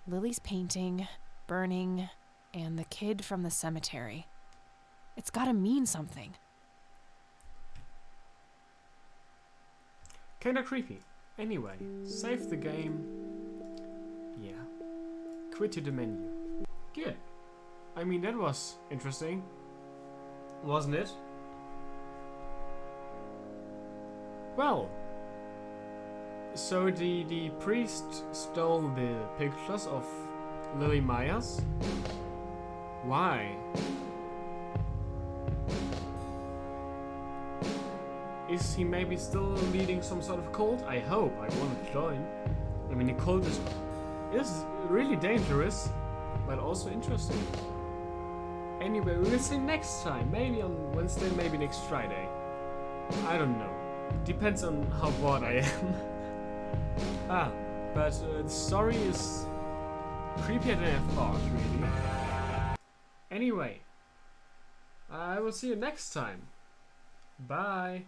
Lily's painting, burning, and the kid from the cemetery. It's gotta mean something. Kinda creepy. Anyway, save the game. Yeah. Quit to the menu. Good. I mean, that was interesting. Wasn't it? Well. So the priest stole the pictures of Lily Myers? Why? Is he maybe still leading some sort of cult? I hope. I want to join. I mean, the cult is really dangerous, but also interesting. Anyway, we will see next time. Maybe on Wednesday, maybe next Friday. I don't know. Depends on how bored I am. But the story is creepier than I thought, really. Anyway, I will see you next time. Bye.